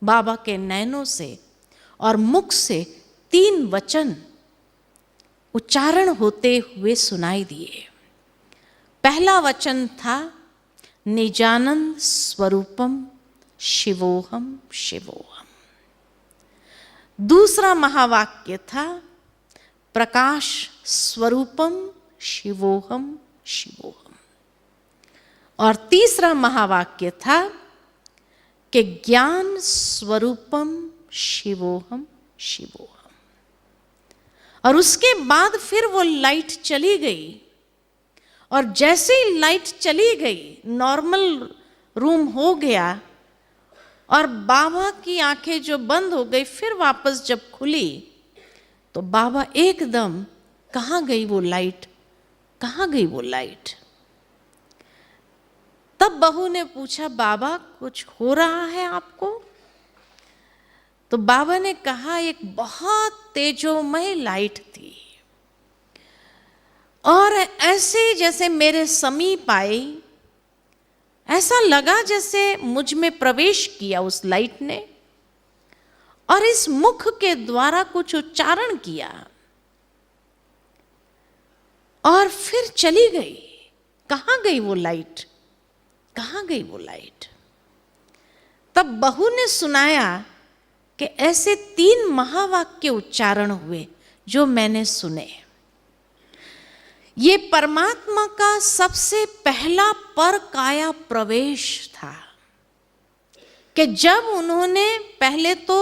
बाबा के नैनों से, और मुख से 3 वचन उच्चारण होते हुए सुनाई दिए। पहला वचन था निजानंद स्वरूपम शिवोहम शिवोहम। दूसरा महावाक्य था प्रकाश स्वरूपम शिवोहम शिवोहम। और तीसरा महावाक्य था कि ज्ञान स्वरूपम शिवोहम शिवोहम। और उसके बाद फिर वो लाइट चली गई, और जैसे ही लाइट चली गई नॉर्मल रूम हो गया और बाबा की आंखें जो बंद हो गई फिर वापस जब खुली तो बाबा एकदम, कहाँ गई वो लाइट, कहाँ गई वो लाइट। तब बहू ने पूछा बाबा कुछ हो रहा है आपको? तो बाबा ने कहा एक बहुत तेजोमय लाइट थी और ऐसे जैसे मेरे समीप आई, ऐसा लगा जैसे मुझ में प्रवेश किया उस लाइट ने और इस मुख के द्वारा कुछ उच्चारण किया और फिर चली गई। कहाँ गई वो लाइट, कहाँ गई वो लाइट? तब बहू ने सुनाया कि ऐसे 3 महावाक्य उच्चारण हुए जो मैंने सुने। ये परमात्मा का सबसे पहला पर काया प्रवेश था कि जब उन्होंने पहले तो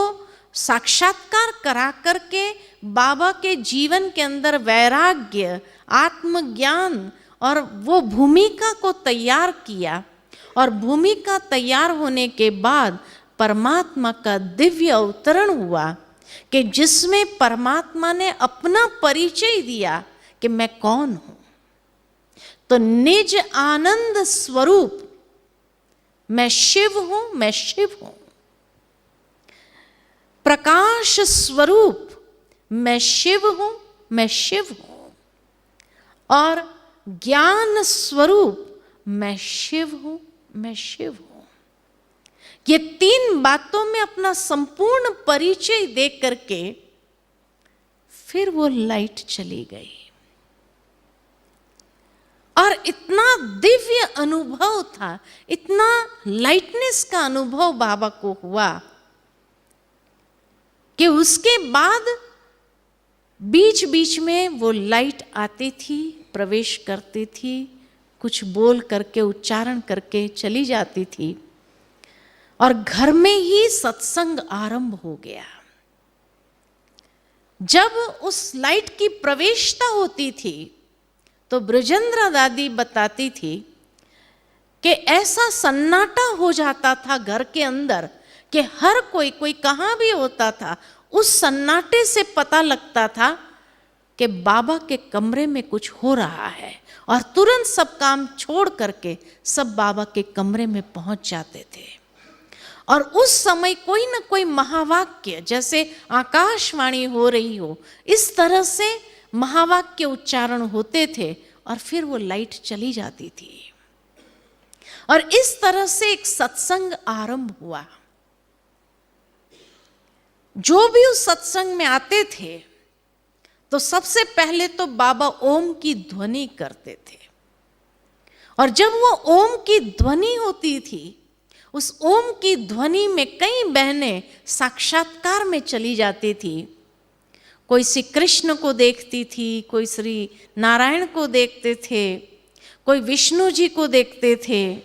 साक्षात्कार करा करके बाबा के जीवन के अंदर वैराग्य, आत्मज्ञान और वो भूमिका को तैयार किया, और भूमिका तैयार होने के बाद परमात्मा का दिव्य अवतरण हुआ कि जिसमें परमात्मा ने अपना परिचय दिया कि मैं कौन हूं। तो निज आनंद स्वरूप मैं शिव हूं, मैं शिव हूं। प्रकाश स्वरूप मैं शिव हूं, मैं शिव हूं। और ज्ञान स्वरूप मैं शिव हूं, मैं शिव हूं। ये 3 बातों में अपना संपूर्ण परिचय दे करके फिर वो लाइट चली गई और इतना दिव्य अनुभव था, इतना लाइटनेस का अनुभव बाबा को हुआ कि उसके बाद बीच बीच में वो लाइट आती थी, प्रवेश करती थी, कुछ बोल करके उच्चारण करके चली जाती थी और घर में ही सत्संग आरंभ हो गया। जब उस लाइट की प्रवेशता होती थी तो ब्रजेंद्र दादी बताती थी कि ऐसा सन्नाटा हो जाता था घर के अंदर कि हर कोई कहाँ भी होता था, उस सन्नाटे से पता लगता था कि बाबा के कमरे में कुछ हो रहा है और तुरंत सब काम छोड़ करके सब बाबा के कमरे में पहुंच जाते थे। और उस समय कोई ना कोई महावाक्य, जैसे आकाशवाणी हो रही हो, इस तरह से महावाक्य उच्चारण होते थे और फिर वो लाइट चली जाती थी और इस तरह से एक सत्संग आरंभ हुआ। जो भी उस सत्संग में आते थे तो सबसे पहले तो बाबा ओम की ध्वनि करते थे और जब वो ओम की ध्वनि होती थी, उस ओम की ध्वनि में कई बहनें साक्षात्कार में चली जाती थी। कोई श्री कृष्ण को देखती थी, कोई श्री नारायण को देखते थे, कोई विष्णु जी को देखते थे,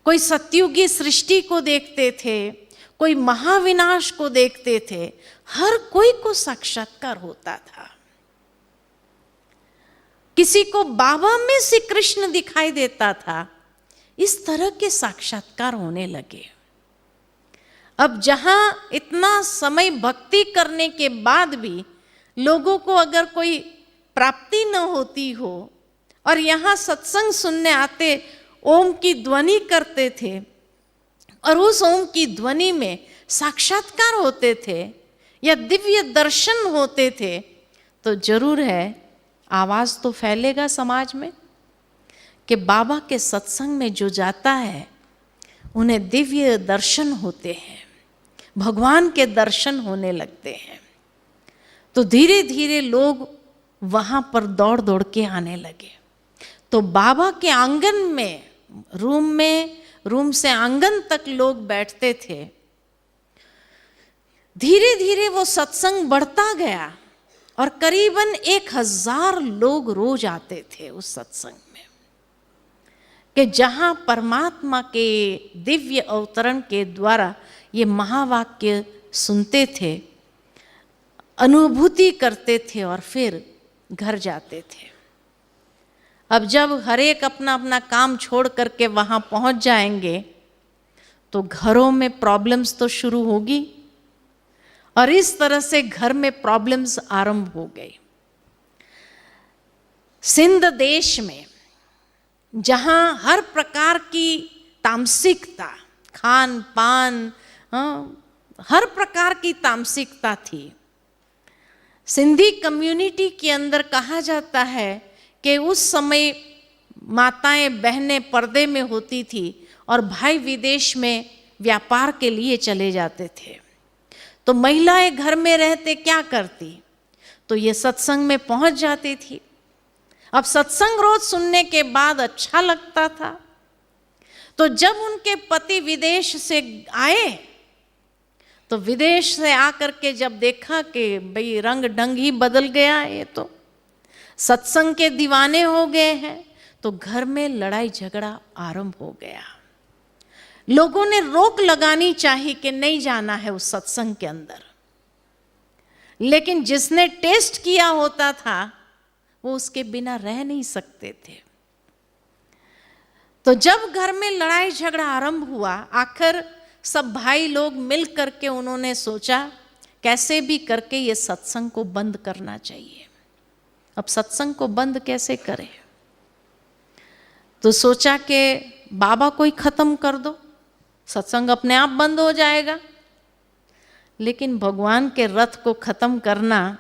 कोई सतयुगी सृष्टि को देखते थे, कोई महाविनाश को देखते थे। हर कोई को साक्षात्कार होता था। किसी को बाबा में श्री कृष्ण दिखाई देता था। इस तरह के साक्षात्कार होने लगे। अब जहां इतना समय भक्ति करने के बाद भी लोगों को अगर कोई प्राप्ति न होती हो और यहाँ सत्संग सुनने आते, ओम की ध्वनि करते थे और उस ओम की ध्वनि में साक्षात्कार होते थे या दिव्य दर्शन होते थे, तो जरूर है आवाज तो फैलेगा समाज में कि बाबा के सत्संग में जो जाता है उन्हें दिव्य दर्शन होते हैं, भगवान के दर्शन होने लगते हैं। तो धीरे धीरे लोग वहाँ पर दौड़ दौड़ के आने लगे। तो बाबा के आंगन में, रूम से आंगन तक लोग बैठते थे। धीरे धीरे वो सत्संग बढ़ता गया और करीबन 1000 लोग रोज आते थे उस सत्संग में, कि जहां परमात्मा के दिव्य अवतरण के द्वारा ये महावाक्य सुनते थे, अनुभूति करते थे और फिर घर जाते थे। अब जब हर एक अपना अपना काम छोड़ करके वहां पहुंच जाएंगे तो घरों में प्रॉब्लम्स तो शुरू होगी और इस तरह से घर में प्रॉब्लम्स आरंभ हो गई। सिंध देश में जहां हर प्रकार की तामसिकता, खान पान, हर प्रकार की तामसिकता थी। सिंधी कम्युनिटी के अंदर कहा जाता है कि उस समय माताएं बहनें पर्दे में होती थी और भाई विदेश में व्यापार के लिए चले जाते थे। तो महिलाएं घर में रहते क्या करती, तो ये सत्संग में पहुंच जाती थी। अब सत्संग रोज सुनने के बाद अच्छा लगता था। तो जब उनके पति विदेश से आए तो विदेश से आकर के जब देखा कि भाई रंग ढंग ही बदल गया है, ये तो सत्संग के दीवाने हो गए हैं, तो घर में लड़ाई झगड़ा आरंभ हो गया। लोगों ने रोक लगानी चाहिए कि नहीं जाना है उस सत्संग के अंदर, लेकिन जिसने टेस्ट किया होता था वो उसके बिना रह नहीं सकते थे। तो जब घर में लड़ाई झगड़ा आरंभ हुआ, आखिर सब भाई लोग मिल करके उन्होंने सोचा कैसे भी करके ये सत्संग को बंद करना चाहिए। अब सत्संग को बंद कैसे करें, तो सोचा कि बाबा को ही खत्म कर दो, सत्संग अपने आप बंद हो जाएगा। लेकिन भगवान के रथ को खत्म करना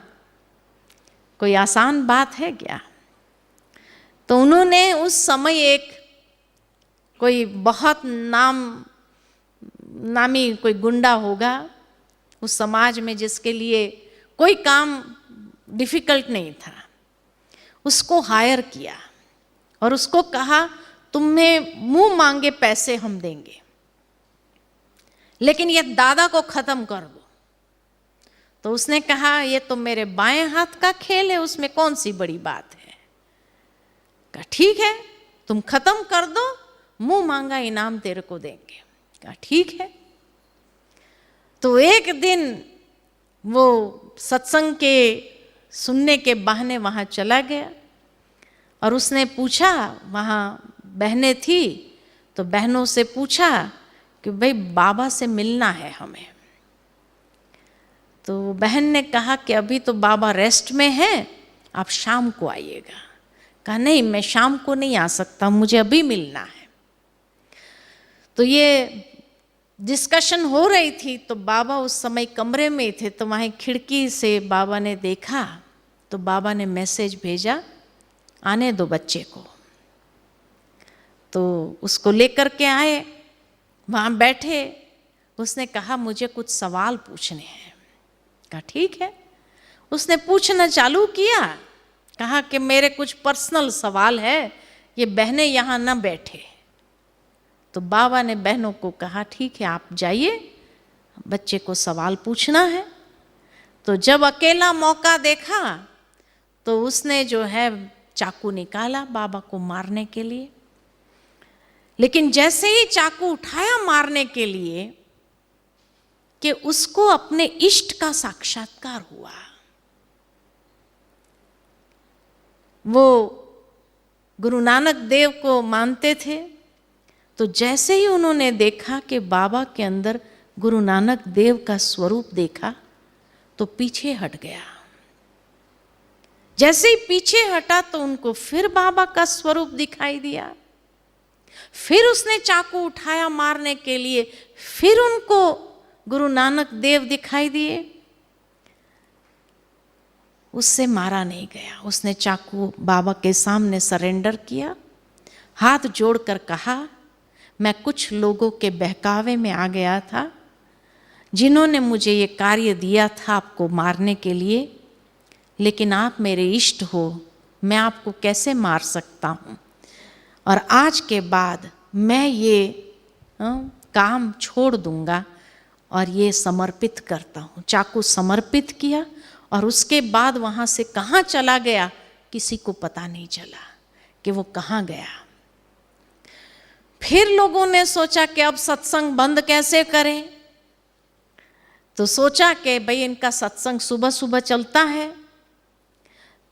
कोई आसान बात है क्या? तो उन्होंने उस समय एक कोई बहुत नामी कोई गुंडा होगा उस समाज में जिसके लिए कोई काम डिफिकल्ट नहीं था, उसको हायर किया और उसको कहा तुम्हें मुंह मांगे पैसे हम देंगे, लेकिन ये दादा को खत्म कर दो। तो उसने कहा ये तो मेरे बाएं हाथ का खेल है, उसमें कौन सी बड़ी बात है। कहा ठीक है तुम खत्म कर दो, मुंह मांगा इनाम तेरे को देंगे। कहा ठीक है। तो एक दिन वो सत्संग के सुनने के बहाने वहाँ चला गया और उसने पूछा, वहाँ बहनें थी तो बहनों से पूछा कि भाई बाबा से मिलना है हमें। तो बहन ने कहा कि अभी तो बाबा रेस्ट में है, आप शाम को आइएगा। कहा नहीं मैं शाम को नहीं आ सकता, मुझे अभी मिलना है। तो ये डिस्कशन हो रही थी तो बाबा उस समय कमरे में थे, तो वहाँ खिड़की से बाबा ने देखा तो बाबा ने मैसेज भेजा आने दो बच्चे को। तो उसको लेकर के आए, वहाँ बैठे, उसने कहा मुझे कुछ सवाल पूछने हैं। कहा ठीक है। उसने पूछना चालू किया, कहा कि मेरे कुछ पर्सनल सवाल है, ये बहनें यहाँ ना बैठे। तो बाबा ने बहनों को कहा ठीक है आप जाइए, बच्चे को सवाल पूछना है। तो जब अकेला मौका देखा तो उसने जो है चाकू निकाला बाबा को मारने के लिए, लेकिन जैसे ही चाकू उठाया मारने के लिए कि उसको अपने इष्ट का साक्षात्कार हुआ। वो गुरु नानक देव को मानते थे, तो जैसे ही उन्होंने देखा कि बाबा के अंदर गुरु नानक देव का स्वरूप देखा तो पीछे हट गया। जैसे ही पीछे हटा तो उनको फिर बाबा का स्वरूप दिखाई दिया। फिर उसने चाकू उठाया मारने के लिए, फिर उनको गुरु नानक देव दिखाई दिए। उससे मारा नहीं गया, उसने चाकू बाबा के सामने सरेंडर किया, हाथ जोड़कर कहा मैं कुछ लोगों के बहकावे में आ गया था जिन्होंने मुझे ये कार्य दिया था आपको मारने के लिए, लेकिन आप मेरे इष्ट हो, मैं आपको कैसे मार सकता हूँ। और आज के बाद मैं ये काम छोड़ दूंगा और ये समर्पित करता हूँ। चाकू समर्पित किया और उसके बाद वहाँ से कहाँ चला गया किसी को पता नहीं चला कि वो कहाँ गया। फिर लोगों ने सोचा कि अब सत्संग बंद कैसे करें, तो सोचा कि भाई इनका सत्संग सुबह सुबह चलता है,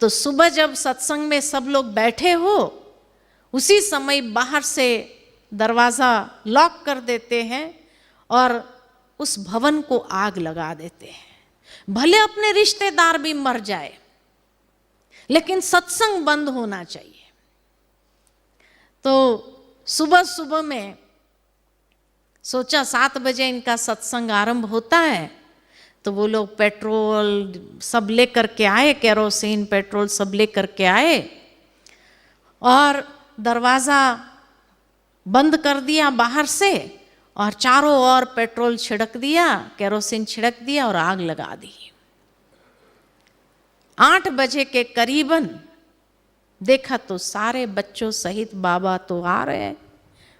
तो सुबह जब सत्संग में सब लोग बैठे हो उसी समय बाहर से दरवाज़ा लॉक कर देते हैं और उस भवन को आग लगा देते हैं। भले अपने रिश्तेदार भी मर जाए लेकिन सत्संग बंद होना चाहिए। तो सुबह सुबह में सोचा 7 बजे इनका सत्संग आरंभ होता है, तो वो लोग पेट्रोल सब लेकर के आए, केरोसिन पेट्रोल सब लेकर के आए और दरवाज़ा बंद कर दिया बाहर से और चारों ओर पेट्रोल छिड़क दिया, केरोसिन छिड़क दिया और आग लगा दी। 8 बजे के करीबन देखा तो सारे बच्चों सहित बाबा तो आ रहे हैं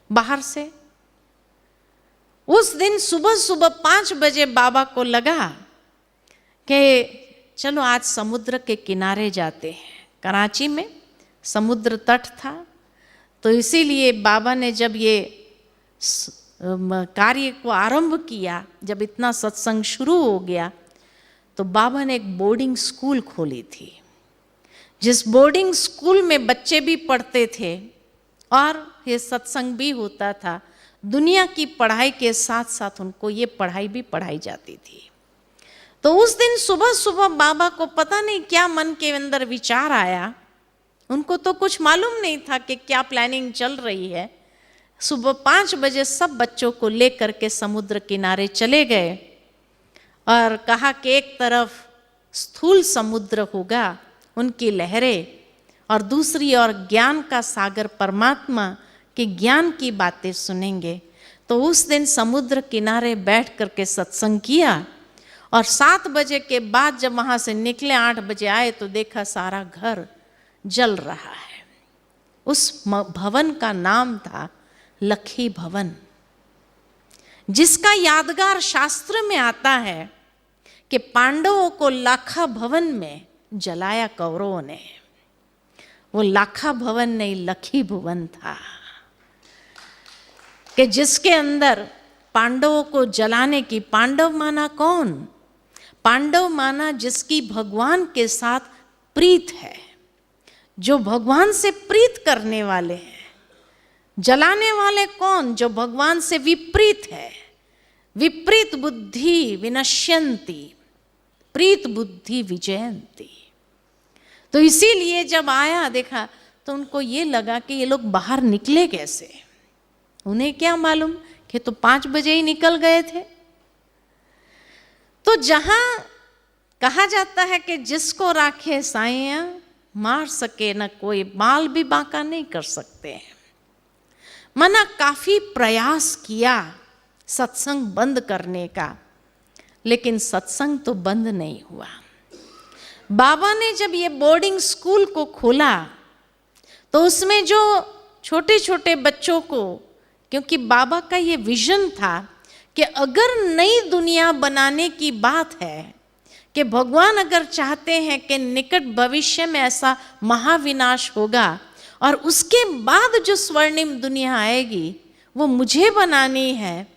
बाहर से। उस दिन सुबह सुबह 5 बजे बाबा को लगा कि चलो आज समुद्र के किनारे जाते हैं। कराची में समुद्र तट था, तो इसीलिए बाबा ने जब ये कार्य को आरंभ किया, जब इतना सत्संग शुरू हो गया, तो बाबा ने एक बोर्डिंग स्कूल खोली थी, जिस बोर्डिंग स्कूल में बच्चे भी पढ़ते थे और ये सत्संग भी होता था। दुनिया की पढ़ाई के साथ साथ उनको ये पढ़ाई भी पढ़ाई जाती थी। तो उस दिन सुबह सुबह बाबा को पता नहीं क्या मन के अंदर विचार आया, उनको तो कुछ मालूम नहीं था कि क्या प्लानिंग चल रही है। सुबह 5 बजे सब बच्चों को लेकर के समुद्र किनारे चले गए और कहा कि एक तरफ स्थूल समुद्र होगा, उनकी लहरें, और दूसरी ओर ज्ञान का सागर परमात्मा के ज्ञान की बातें सुनेंगे। तो उस दिन समुद्र किनारे बैठ करके सत्संग किया और 7 बजे के बाद जब वहाँ से निकले 8 बजे आए तो देखा सारा घर जल रहा है। उस भवन का नाम था लखी भवन, जिसका यादगार शास्त्र में आता है कि पांडवों को लाखा भवन में जलाया कौरवों ने। वो लाखा भवन नहीं, लखी भुवन था, कि जिसके अंदर पांडवों को जलाने की, पांडव माना कौन? पांडव माना जिसकी भगवान के साथ प्रीत है, जो भगवान से प्रीत करने वाले हैं। जलाने वाले कौन? जो भगवान से विपरीत है। विपरीत बुद्धि विनश्यन्ति, प्रीत बुद्धि विजयन्ति। तो इसीलिए जब आया देखा तो उनको ये लगा कि ये लोग बाहर निकले कैसे। उन्हें क्या मालूम कि तो 5 बजे ही निकल गए थे। तो जहां कहा जाता है कि जिसको राखे साइयां मार सके न कोई, बाल भी बांका नहीं कर सकते हैं। मना काफी प्रयास किया सत्संग बंद करने का, लेकिन सत्संग तो बंद नहीं हुआ। बाबा ने जब ये बोर्डिंग स्कूल को खोला तो उसमें जो छोटे छोटे बच्चों को, क्योंकि बाबा का ये विजन था कि अगर नई दुनिया बनाने की बात है, कि भगवान अगर चाहते हैं कि निकट भविष्य में ऐसा महाविनाश होगा और उसके बाद जो स्वर्णिम दुनिया आएगी वो मुझे बनानी है,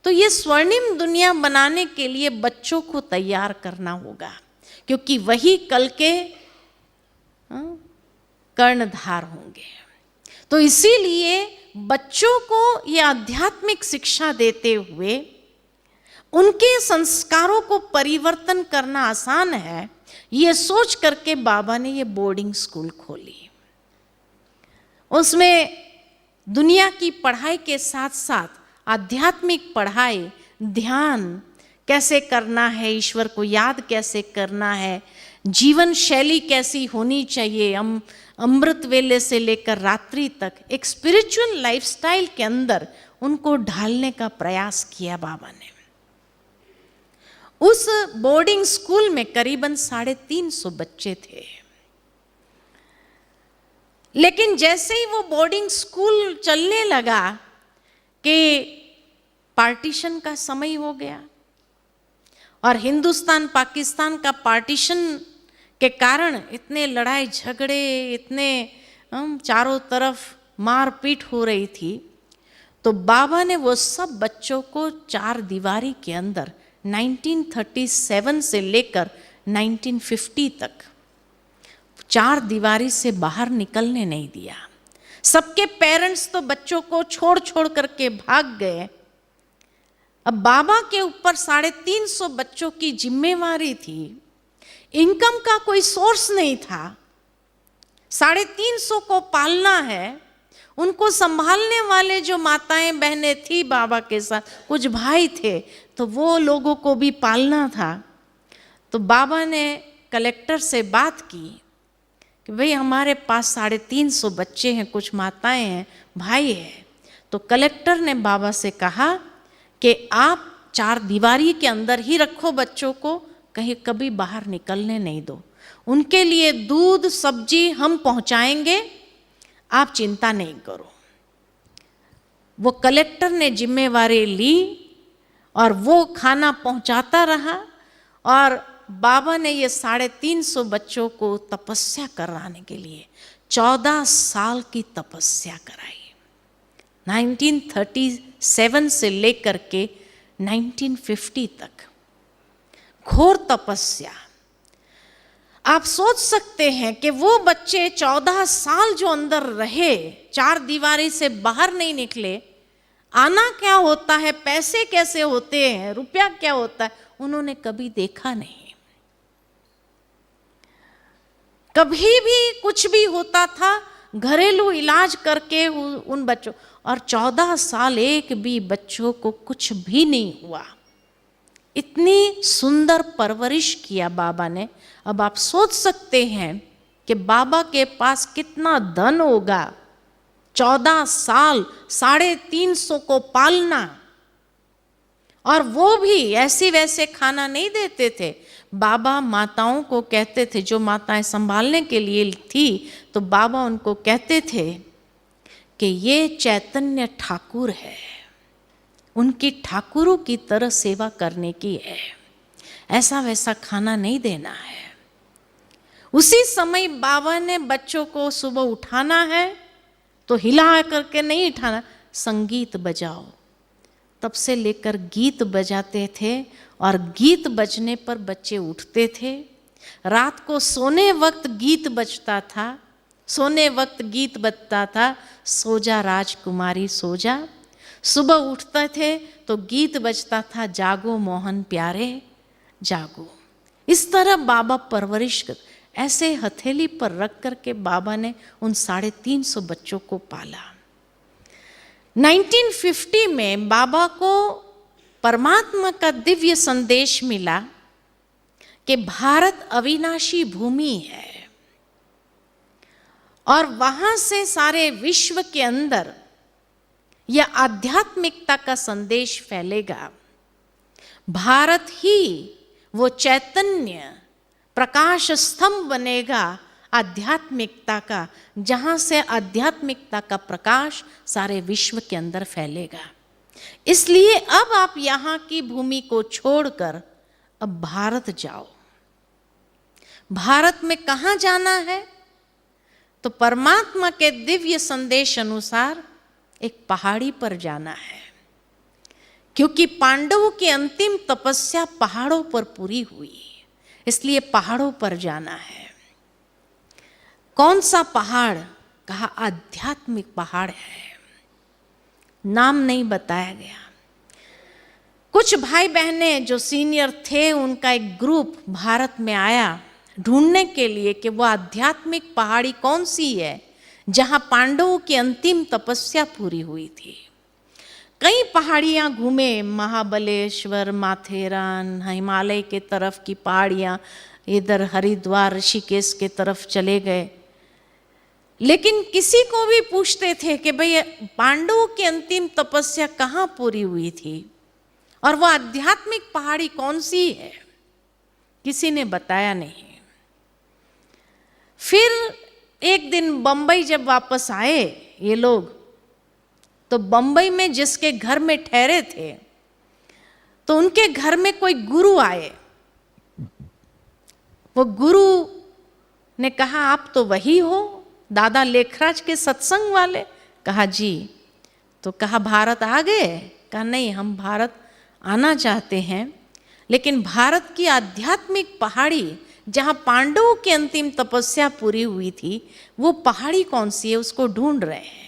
तो ये स्वर्णिम दुनिया बनाने के लिए बच्चों को तैयार करना होगा, क्योंकि वही कल के कर्णधार होंगे। तो इसीलिए बच्चों को ये आध्यात्मिक शिक्षा देते हुए उनके संस्कारों को परिवर्तन करना आसान है, ये सोच करके बाबा ने ये बोर्डिंग स्कूल खोली। उसमें दुनिया की पढ़ाई के साथ साथ आध्यात्मिक पढ़ाई, ध्यान कैसे करना है, ईश्वर को याद कैसे करना है, जीवन शैली कैसी होनी चाहिए, अमृत वेले से लेकर रात्रि तक एक स्पिरिचुअल लाइफस्टाइल के अंदर उनको ढालने का प्रयास किया बाबा ने। उस बोर्डिंग स्कूल में करीबन 350 बच्चे थे। लेकिन जैसे ही वो बोर्डिंग स्कूल चलने लगा कि पार्टीशन का समय हो गया और हिंदुस्तान पाकिस्तान का पार्टीशन के कारण इतने लड़ाई झगड़े, इतने चारों तरफ मारपीट हो रही थी, तो बाबा ने वो सब बच्चों को 4 दीवारी के अंदर 1937 से लेकर 1950 तक 4 दीवारी से बाहर निकलने नहीं दिया। सबके पेरेंट्स तो बच्चों को छोड़ छोड़ करके भाग गए। अब बाबा के ऊपर 350 बच्चों की जिम्मेवारी थी। इनकम का कोई सोर्स नहीं था। 350 को पालना है। उनको संभालने वाले जो माताएं बहनें थी बाबा के साथ, कुछ भाई थे, तो वो लोगों को भी पालना था। तो बाबा ने कलेक्टर से बात की कि भाई हमारे पास 350 बच्चे हैं, कुछ माताएं हैं, भाई है। तो कलेक्टर ने बाबा से कहा कि आप 4 दीवारी के अंदर ही रखो बच्चों को, कहीं कभी बाहर निकलने नहीं दो। उनके लिए दूध सब्जी हम पहुंचाएंगे, आप चिंता नहीं करो। वो कलेक्टर ने जिम्मेवारी ली और वो खाना पहुंचाता रहा और बाबा ने ये 350 बच्चों को तपस्या कराने के लिए 14 साल की तपस्या कराई। 1937 से लेकर के 1950 तक घोर तपस्या। आप सोच सकते हैं कि वो बच्चे 14 साल जो अंदर रहे, 4 दीवारी से बाहर नहीं निकले, आना क्या होता है, पैसे कैसे होते हैं, रुपया क्या होता है, उन्होंने कभी देखा नहीं। कभी भी कुछ भी होता था घरेलू इलाज करके उन बच्चों, और 14 साल एक भी बच्चों को कुछ भी नहीं हुआ। इतनी सुंदर परवरिश किया बाबा ने। अब आप सोच सकते हैं कि बाबा के पास कितना धन होगा। 14 साल 350 को पालना, और वो भी ऐसे वैसे खाना नहीं देते थे। बाबा माताओं को कहते थे, जो माताएं संभालने के लिए थी, तो बाबा उनको कहते थे कि ये चैतन्य ठाकुर है, उनकी ठाकुरों की तरह सेवा करने की है, ऐसा वैसा खाना नहीं देना है। उसी समय बाबा ने बच्चों को सुबह उठाना है तो हिला करके नहीं उठाना, संगीत बजाओ। तब से लेकर गीत बजाते थे और गीत बजने पर बच्चे उठते थे। रात को सोने वक्त गीत बजता था, सोने वक्त गीत बजता था, सो जा राजकुमारी सो जा। सुबह उठते थे तो गीत बजता था, जागो मोहन प्यारे जागो। इस तरह बाबा परवरिश कर, ऐसे हथेली पर रख करके बाबा ने उन 350 बच्चों को पाला। 1950 में बाबा को परमात्मा का दिव्य संदेश मिला कि भारत अविनाशी भूमि है और वहां से सारे विश्व के अंदर यह आध्यात्मिकता का संदेश फैलेगा। भारत ही वो चैतन्य प्रकाश स्तंभ बनेगा आध्यात्मिकता का, जहां से आध्यात्मिकता का प्रकाश सारे विश्व के अंदर फैलेगा। इसलिए अब आप यहाँ की भूमि को छोड़कर अब भारत जाओ। भारत में कहाँ जाना है? तो परमात्मा के दिव्य संदेश अनुसार एक पहाड़ी पर जाना है, क्योंकि पांडवों की अंतिम तपस्या पहाड़ों पर पूरी हुई, इसलिए पहाड़ों पर जाना है। कौन सा पहाड़? कहा आध्यात्मिक पहाड़ है, नाम नहीं बताया गया। कुछ भाई बहने जो सीनियर थे, उनका एक ग्रुप भारत में आया ढूंढने के लिए कि वो आध्यात्मिक पहाड़ी कौन सी है जहां पांडवों की अंतिम तपस्या पूरी हुई थी। कई पहाड़ियां घूमे, महाबलेश्वर, माथेरान, हिमालय के तरफ की पहाड़ियां, इधर हरिद्वार ऋषिकेश के तरफ चले गए, लेकिन किसी को भी पूछते थे कि भाई पांडवों की अंतिम तपस्या कहाँ पूरी हुई थी और वो आध्यात्मिक पहाड़ी कौन सी है, किसी ने बताया नहीं। फिर एक दिन बंबई जब वापस आए ये लोग, तो बंबई में जिसके घर में ठहरे थे तो उनके घर में कोई गुरु आए। वो गुरु ने कहा, आप तो वही हो दादा लेखराज के सत्संग वाले? कहा जी। तो कहा भारत आ गए? कहा नहीं, हम भारत आना चाहते हैं, लेकिन भारत की आध्यात्मिक पहाड़ी जहां पांडवों की अंतिम तपस्या पूरी हुई थी, वो पहाड़ी कौन सी है, उसको ढूंढ रहे हैं।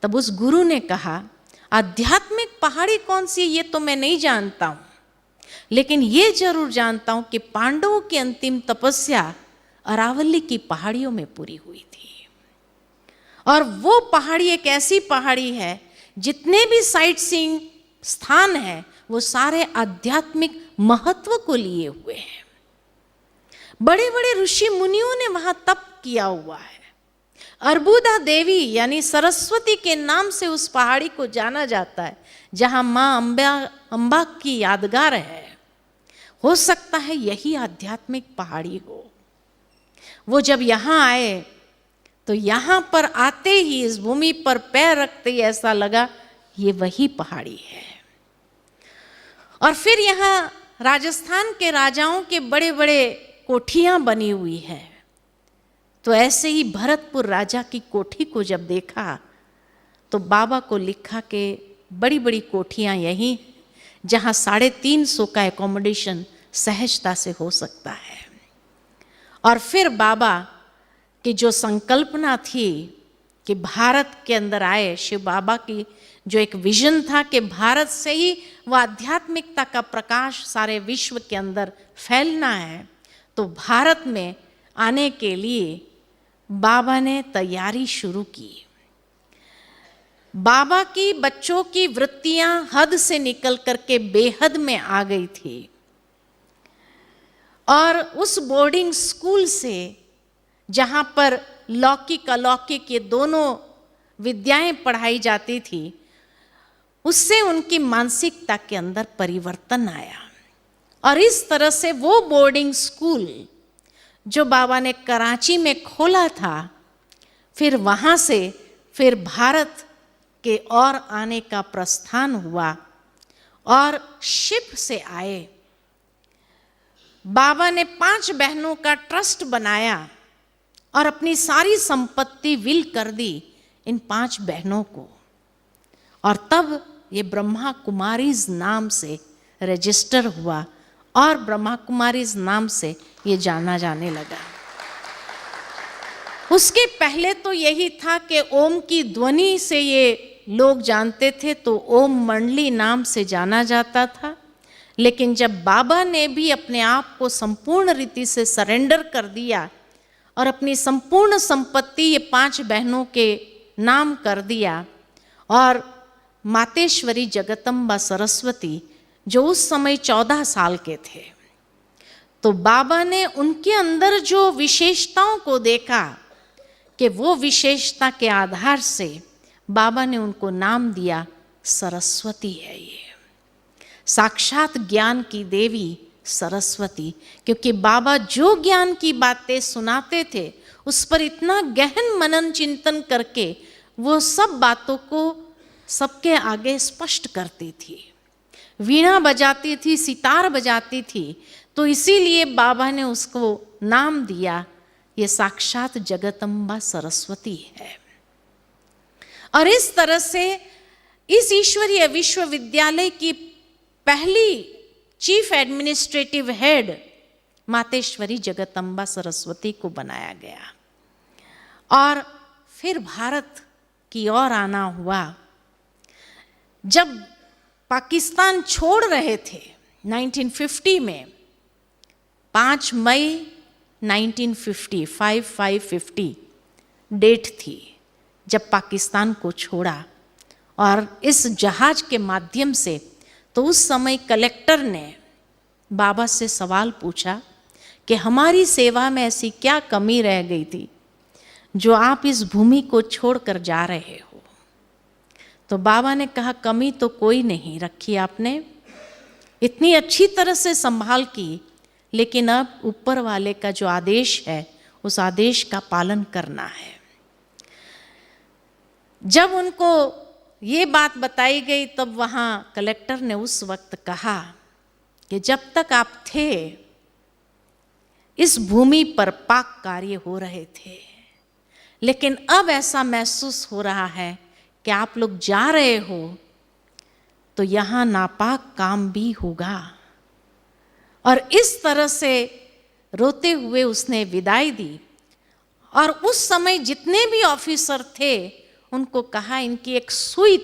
तब उस गुरु ने कहा, आध्यात्मिक पहाड़ी कौन सी है ये तो मैं नहीं जानता हूं, लेकिन ये जरूर जानता हूं कि पांडवों की अंतिम तपस्या अरावली की पहाड़ियों में पूरी हुई थी। और वो पहाड़ी एक ऐसी पहाड़ी है, जितने भी साइट सीइंग स्थान है वो सारे आध्यात्मिक महत्व को लिए हुए हैं। बड़े बड़े ऋषि मुनियों ने वहां तप किया हुआ है। अर्बुदा देवी यानी सरस्वती के नाम से उस पहाड़ी को जाना जाता है, जहां मां अंबा की यादगार है। हो सकता है यही आध्यात्मिक पहाड़ी हो। वो जब यहां आए तो यहां पर आते ही, इस भूमि पर पैर रखते ही ऐसा लगा ये वही पहाड़ी है। और फिर यहां राजस्थान के राजाओं के बड़े बड़े कोठियां बनी हुई है। तो ऐसे ही भरतपुर राजा की कोठी को जब देखा तो बाबा को लिखा कि बड़ी बड़ी कोठियां यही, जहां 350 का एकोमोडेशन सहजता से हो सकता है। और फिर बाबा की जो संकल्पना थी कि भारत के अंदर आए, शिव बाबा की जो एक विजन था कि भारत से ही वह आध्यात्मिकता का प्रकाश सारे विश्व के अंदर फैलना है, तो भारत में आने के लिए बाबा ने तैयारी शुरू की। बाबा की बच्चों की वृत्तियां हद से निकल करके बेहद में आ गई थी और उस बोर्डिंग स्कूल से, जहां पर लौकिक अलौकिक ये दोनों विद्याएं पढ़ाई जाती थी, उससे उनकी मानसिकता के अंदर परिवर्तन आया। और इस तरह से वो बोर्डिंग स्कूल जो बाबा ने कराची में खोला था, फिर वहाँ से फिर भारत के और आने का प्रस्थान हुआ और शिप से आए। बाबा ने 5 बहनों का ट्रस्ट बनाया और अपनी सारी संपत्ति विल कर दी इन 5 बहनों को, और तब ये ब्रह्मा कुमारीज नाम से रजिस्टर हुआ और ब्रह्मा कुमारीज नाम से ये जाना जाने लगा। उसके पहले तो यही था कि ओम की ध्वनि से ये लोग जानते थे, तो ओम मंडली नाम से जाना जाता था। लेकिन जब बाबा ने भी अपने आप को संपूर्ण रीति से सरेंडर कर दिया और अपनी संपूर्ण संपत्ति ये 5 बहनों के नाम कर दिया, और मातेश्वरी जगदम्बा सरस्वती जो उस समय 14 साल के थे, तो बाबा ने उनके अंदर जो विशेषताओं को देखा कि वो विशेषता के आधार से बाबा ने उनको नाम दिया सरस्वती है ये, साक्षात ज्ञान की देवी सरस्वती। क्योंकि बाबा जो ज्ञान की बातें सुनाते थे उस पर इतना गहन मनन चिंतन करके वो सब बातों को सबके आगे स्पष्ट करती थी। वीणा बजाती थी, सितार बजाती थी, तो इसीलिए बाबा ने उसको नाम दिया ये साक्षात जगदम्बा सरस्वती है। और इस तरह से इस ईश्वरीय विश्वविद्यालय की पहली chief administrative head Mateshwari Jagdamba Saraswati को बनाया गया। और फिर भारत की ओर आना हुआ। जब पाकिस्तान छोड़ रहे थे 1950 में, 5 मई 1950 5550 डेट थी जब पाकिस्तान को छोड़ा, और इस जहाज के माध्यम से, तो उस समय कलेक्टर ने बाबा से सवाल पूछा कि हमारी सेवा में ऐसी क्या कमी रह गई थी जो आप इस भूमि को छोड़कर जा रहे हो। तो बाबा ने कहा कमी तो कोई नहीं रखी आपने, इतनी अच्छी तरह से संभाल की, लेकिन अब ऊपर वाले का जो आदेश है उस आदेश का पालन करना है। जब उनको ये बात बताई गई तब वहाँ कलेक्टर ने उस वक्त कहा कि जब तक आप थे इस भूमि पर पाक कार्य हो रहे थे, लेकिन अब ऐसा महसूस हो रहा है कि आप लोग जा रहे हो तो यहाँ नापाक काम भी होगा। और इस तरह से रोते हुए उसने विदाई दी। और उस समय जितने भी ऑफिसर थे उनको कहा इनकी एक सुई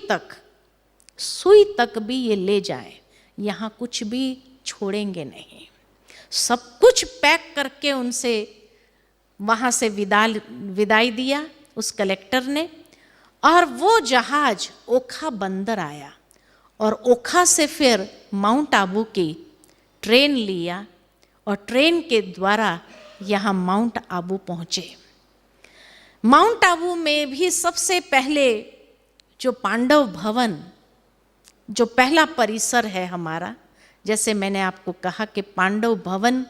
तक भी ये ले जाए, यहाँ कुछ भी छोड़ेंगे नहीं। सब कुछ पैक करके उनसे वहाँ से विदाई दिया उस कलेक्टर ने। और वो जहाज ओखा बंदर आया और ओखा से फिर माउंट आबू की ट्रेन लिया और ट्रेन के द्वारा यहाँ माउंट आबू पहुँचे। माउंट आबू में भी सबसे पहले जो पांडव भवन, जो पहला परिसर है हमारा, जैसे मैंने आपको कहा कि पांडव भवन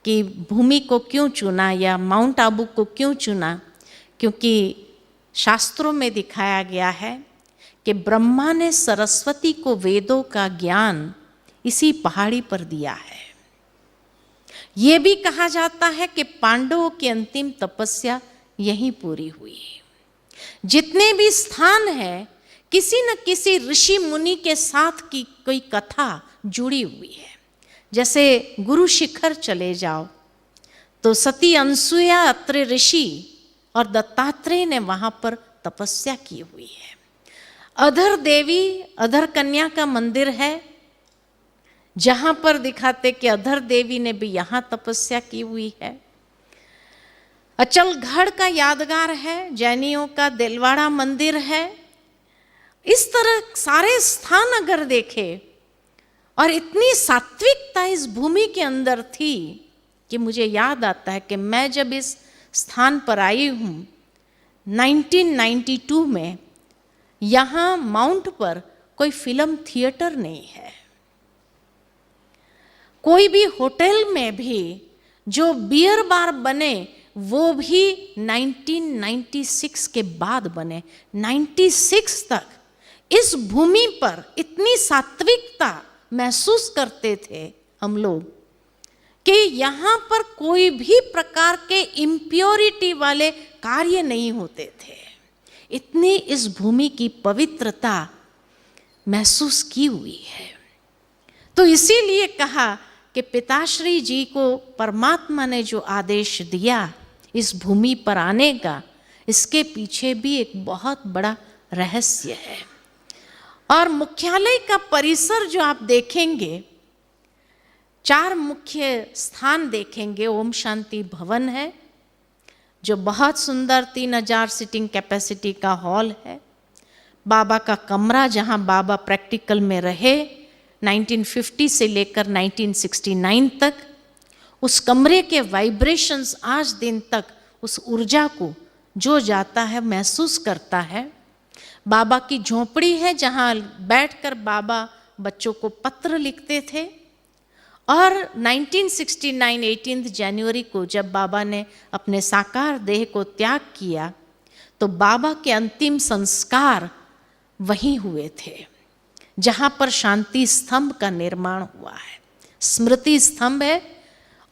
की भूमि को क्यों चुना या माउंट आबू को क्यों चुना, क्योंकि शास्त्रों में दिखाया गया है कि ब्रह्मा ने सरस्वती को वेदों का ज्ञान इसी पहाड़ी पर दिया है। ये भी कहा जाता है कि पांडवों की अंतिम तपस्या यहीं पूरी हुई। जितने भी स्थान है किसी न किसी ऋषि मुनि के साथ की कोई कथा जुड़ी हुई है। जैसे गुरु शिखर चले जाओ तो सती अनसुया अत्रि ऋषि और दत्तात्रेय ने वहां पर तपस्या की हुई है। अधर देवी, अधर कन्या का मंदिर है जहां पर दिखाते कि अधर देवी ने भी यहाँ तपस्या की हुई है। अचलगढ़ का यादगार है, जैनियों का दिलवाड़ा मंदिर है। इस तरह सारे स्थान अगर देखे, और इतनी सात्विकता इस भूमि के अंदर थी कि मुझे याद आता है कि मैं जब इस स्थान पर आई हूँ 1992 में, यहाँ माउंट पर कोई फिल्म थिएटर नहीं है। कोई भी होटल में भी जो बियर बार बने वो भी 1996 के बाद बने। 96 तक इस भूमि पर इतनी सात्विकता महसूस करते थे हम लोग कि यहाँ पर कोई भी प्रकार के इम्प्योरिटी वाले कार्य नहीं होते थे। इतनी इस भूमि की पवित्रता महसूस की हुई है। तो इसीलिए कहा कि पिताश्री जी को परमात्मा ने जो आदेश दिया इस भूमि पर आने का, इसके पीछे भी एक बहुत बड़ा रहस्य है। और मुख्यालय का परिसर जो आप देखेंगे, 4 मुख्य स्थान देखेंगे। ओम शांति भवन है जो बहुत सुंदर 3000 सीटिंग कैपेसिटी का हॉल है। बाबा का कमरा जहां बाबा प्रैक्टिकल में रहे 1950 से लेकर 1969 तक, उस कमरे के वाइब्रेशंस आज दिन तक उस ऊर्जा को जो जाता है महसूस करता है। बाबा की झोपड़ी है जहां बैठकर बाबा बच्चों को पत्र लिखते थे। और 1969 18 जनवरी को जब बाबा ने अपने साकार देह को त्याग किया तो बाबा के अंतिम संस्कार वहीं हुए थे जहां पर शांति स्तंभ का निर्माण हुआ है। स्मृति स्तंभ है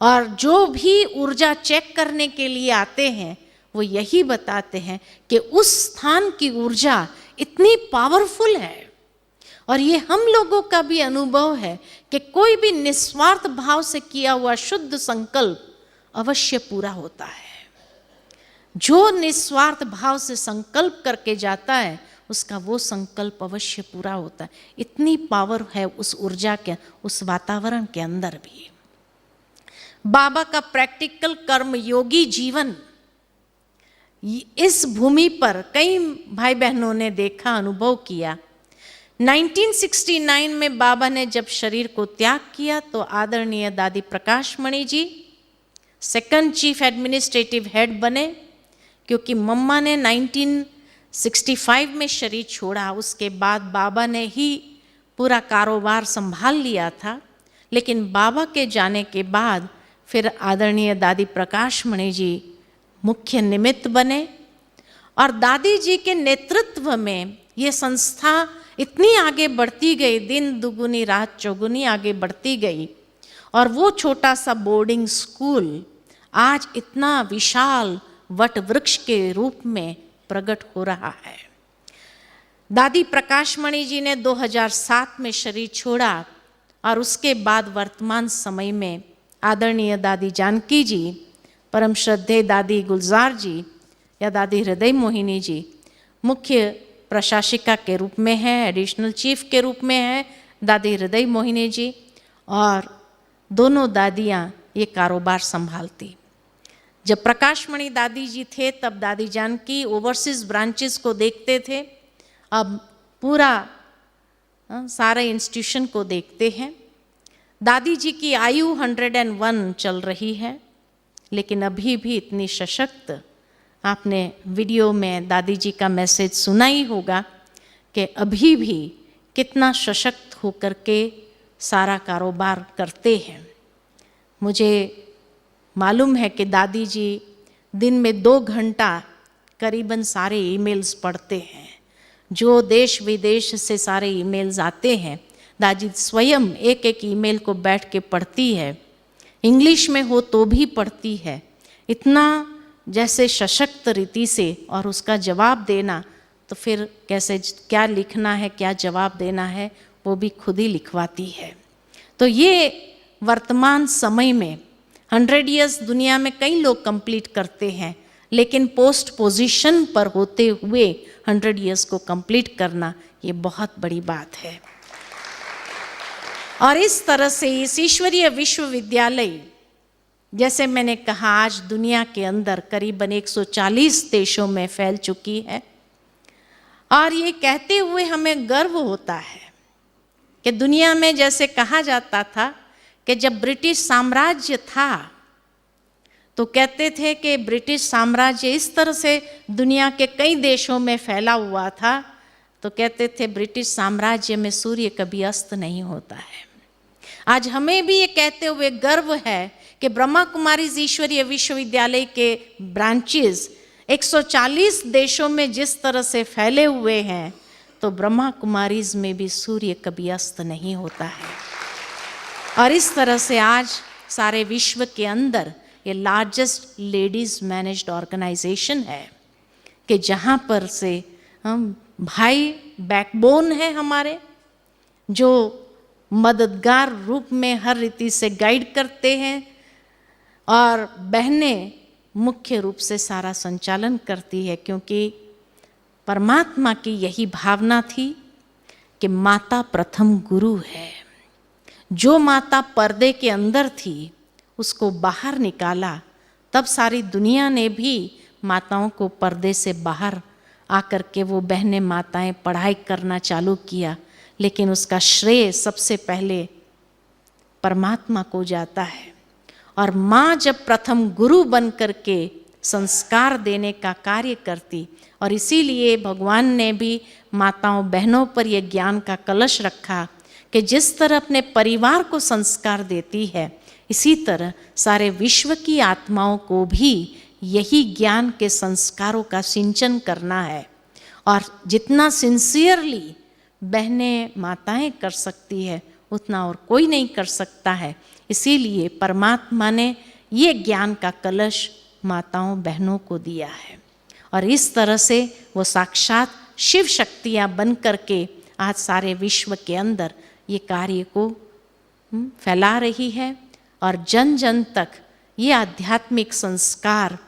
और जो भी ऊर्जा चेक करने के लिए आते हैं वो यही बताते हैं कि उस स्थान की ऊर्जा इतनी पावरफुल है। और ये हम लोगों का भी अनुभव है कि कोई भी निस्वार्थ भाव से किया हुआ शुद्ध संकल्प अवश्य पूरा होता है। जो निस्वार्थ भाव से संकल्प करके जाता है उसका वो संकल्प अवश्य पूरा होता है। इतनी पावर है उस ऊर्जा के, उस वातावरण के अंदर भी। बाबा का प्रैक्टिकल कर्म योगी जीवन इस भूमि पर कई भाई बहनों ने देखा, अनुभव किया। 1969 में बाबा ने जब शरीर को त्याग किया तो आदरणीय दादी प्रकाश Mani ji 2nd chief administrative head बने, क्योंकि मम्मा ने 1965 में शरीर छोड़ा। उसके बाद बाबा ने ही पूरा कारोबार संभाल लिया था। लेकिन बाबा के जाने के बाद फिर आदरणीय दादी प्रकाश मणि जी मुख्य निमित्त बने और दादी जी के नेतृत्व में ये संस्था इतनी आगे बढ़ती गई, दिन दुगुनी रात चौगुनी आगे बढ़ती गई। और वो छोटा सा बोर्डिंग स्कूल आज इतना विशाल वट वृक्ष के रूप में प्रकट हो रहा है। दादी प्रकाश मणि जी ने 2007 में शरीर छोड़ा और उसके बाद वर्तमान समय में आदरणीय दादी जानकी जी, परम श्रद्धेय दादी गुलजार जी या दादी हृदय मोहिनी जी मुख्य प्रशासिका के रूप में है, एडिशनल चीफ के रूप में है दादी हृदय मोहिनी जी, और दोनों दादियाँ ये कारोबार संभालती। जब प्रकाशमणि दादी जी थे तब दादी जानकी ओवरसीज ब्रांचेस को देखते थे, अब पूरा सारे इंस्टीट्यूशन को देखते हैं। दादी जी की आयु 101 चल रही है, लेकिन अभी भी इतनी सशक्त। आपने वीडियो में दादी जी का मैसेज सुना ही होगा कि अभी भी कितना सशक्त होकर के सारा कारोबार करते हैं। मुझे मालूम है कि दादी जी दिन में 2 घंटा करीबन सारे ईमेल्स पढ़ते हैं। जो देश विदेश से सारे ईमेल्स आते हैं दादी स्वयं एक एक ईमेल को बैठ के पढ़ती है। इंग्लिश में हो तो भी पढ़ती है। इतना जैसे सशक्त रीति से, और उसका जवाब देना तो फिर कैसे, क्या लिखना है क्या जवाब देना है वो भी खुद ही लिखवाती है। तो ये वर्तमान समय में 100 ईयर्स दुनिया में कई लोग कंप्लीट करते हैं, लेकिन पोस्ट पोजीशन पर होते हुए 100 ईयर्स को कंप्लीट करना ये बहुत बड़ी बात है। और इस तरह से इस ईश्वरीय विश्वविद्यालय, जैसे मैंने कहा, आज दुनिया के अंदर करीबन 140 देशों में फैल चुकी है। और ये कहते हुए हमें गर्व होता है कि दुनिया में जैसे कहा जाता था कि जब ब्रिटिश साम्राज्य था तो कहते थे कि ब्रिटिश साम्राज्य इस तरह से दुनिया के कई देशों में फैला हुआ था, तो कहते थे ब्रिटिश साम्राज्य में सूर्य कभी अस्त नहीं होता है। आज हमें भी ये कहते हुए गर्व है कि ब्रह्मा कुमारीज ईश्वरीय विश्वविद्यालय के ब्रांचेस 140 देशों में जिस तरह से फैले हुए हैं, तो ब्रह्मा कुमारीज में भी सूर्य कभी अस्त नहीं होता है। और इस तरह से आज सारे विश्व के अंदर ये लार्जेस्ट लेडीज मैनेज्ड ऑर्गेनाइजेशन है कि जहाँ पर से हम भाई बैकबोन है हमारे, जो मददगार रूप में हर रीति से गाइड करते हैं, और बहनें मुख्य रूप से सारा संचालन करती है, क्योंकि परमात्मा की यही भावना थी कि माता प्रथम गुरु है। जो माता पर्दे के अंदर थी उसको बाहर निकाला, तब सारी दुनिया ने भी माताओं को पर्दे से बाहर आकर के वो बहनें माताएं पढ़ाई करना चालू किया। लेकिन उसका श्रेय सबसे पहले परमात्मा को जाता है। और माँ जब प्रथम गुरु बन करके संस्कार देने का कार्य करती, और इसीलिए भगवान ने भी माताओं बहनों पर यह ज्ञान का कलश रखा कि जिस तरह अपने परिवार को संस्कार देती है, इसी तरह सारे विश्व की आत्माओं को भी यही ज्ञान के संस्कारों का सिंचन करना है। और जितना सिंसियरली बहनें माताएं कर सकती है, उतना और कोई नहीं कर सकता है। इसीलिए परमात्मा ने ये ज्ञान का कलश माताओं बहनों को दिया है, और इस तरह से वो साक्षात शिव शक्तियाँ बन करके आज सारे विश्व के अंदर ये कार्य को फैला रही है। और जन जन तक ये आध्यात्मिक संस्कार,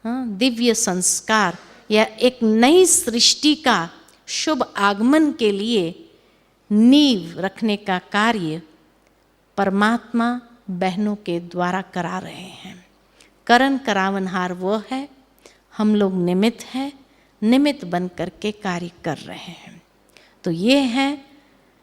दिव्य संस्कार या एक नई सृष्टि का शुभ आगमन के लिए नींव रखने का कार्य परमात्मा बहनों के द्वारा करा रहे हैं। करण करावनहार वो है, हम लोग निमित्त हैं, निमित्त बन करके कार्य कर रहे हैं। तो ये है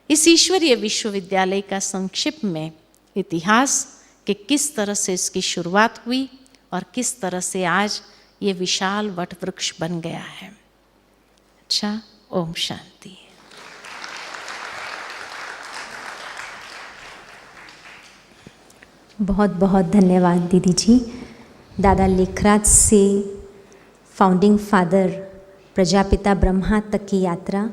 इस ईश्वरीय विश्वविद्यालय का संक्षिप्त में इतिहास कि किस तरह से इसकी शुरुआत हुई और किस तरह से आज ये विशाल वट वृक्ष बन गया है। अच्छा, ओम शांति। बहुत बहुत धन्यवाद दीदी जी। दादा लेखराज से फाउंडिंग फादर प्रजापिता ब्रह्मा तक की यात्रा,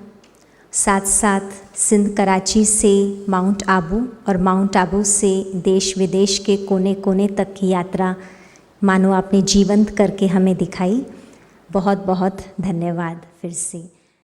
साथ साथ सिंध कराची से माउंट आबू और माउंट आबू से देश विदेश के कोने कोने तक की यात्रा मानो आपने जीवंत करके हमें दिखाई। बहुत बहुत धन्यवाद फिर से।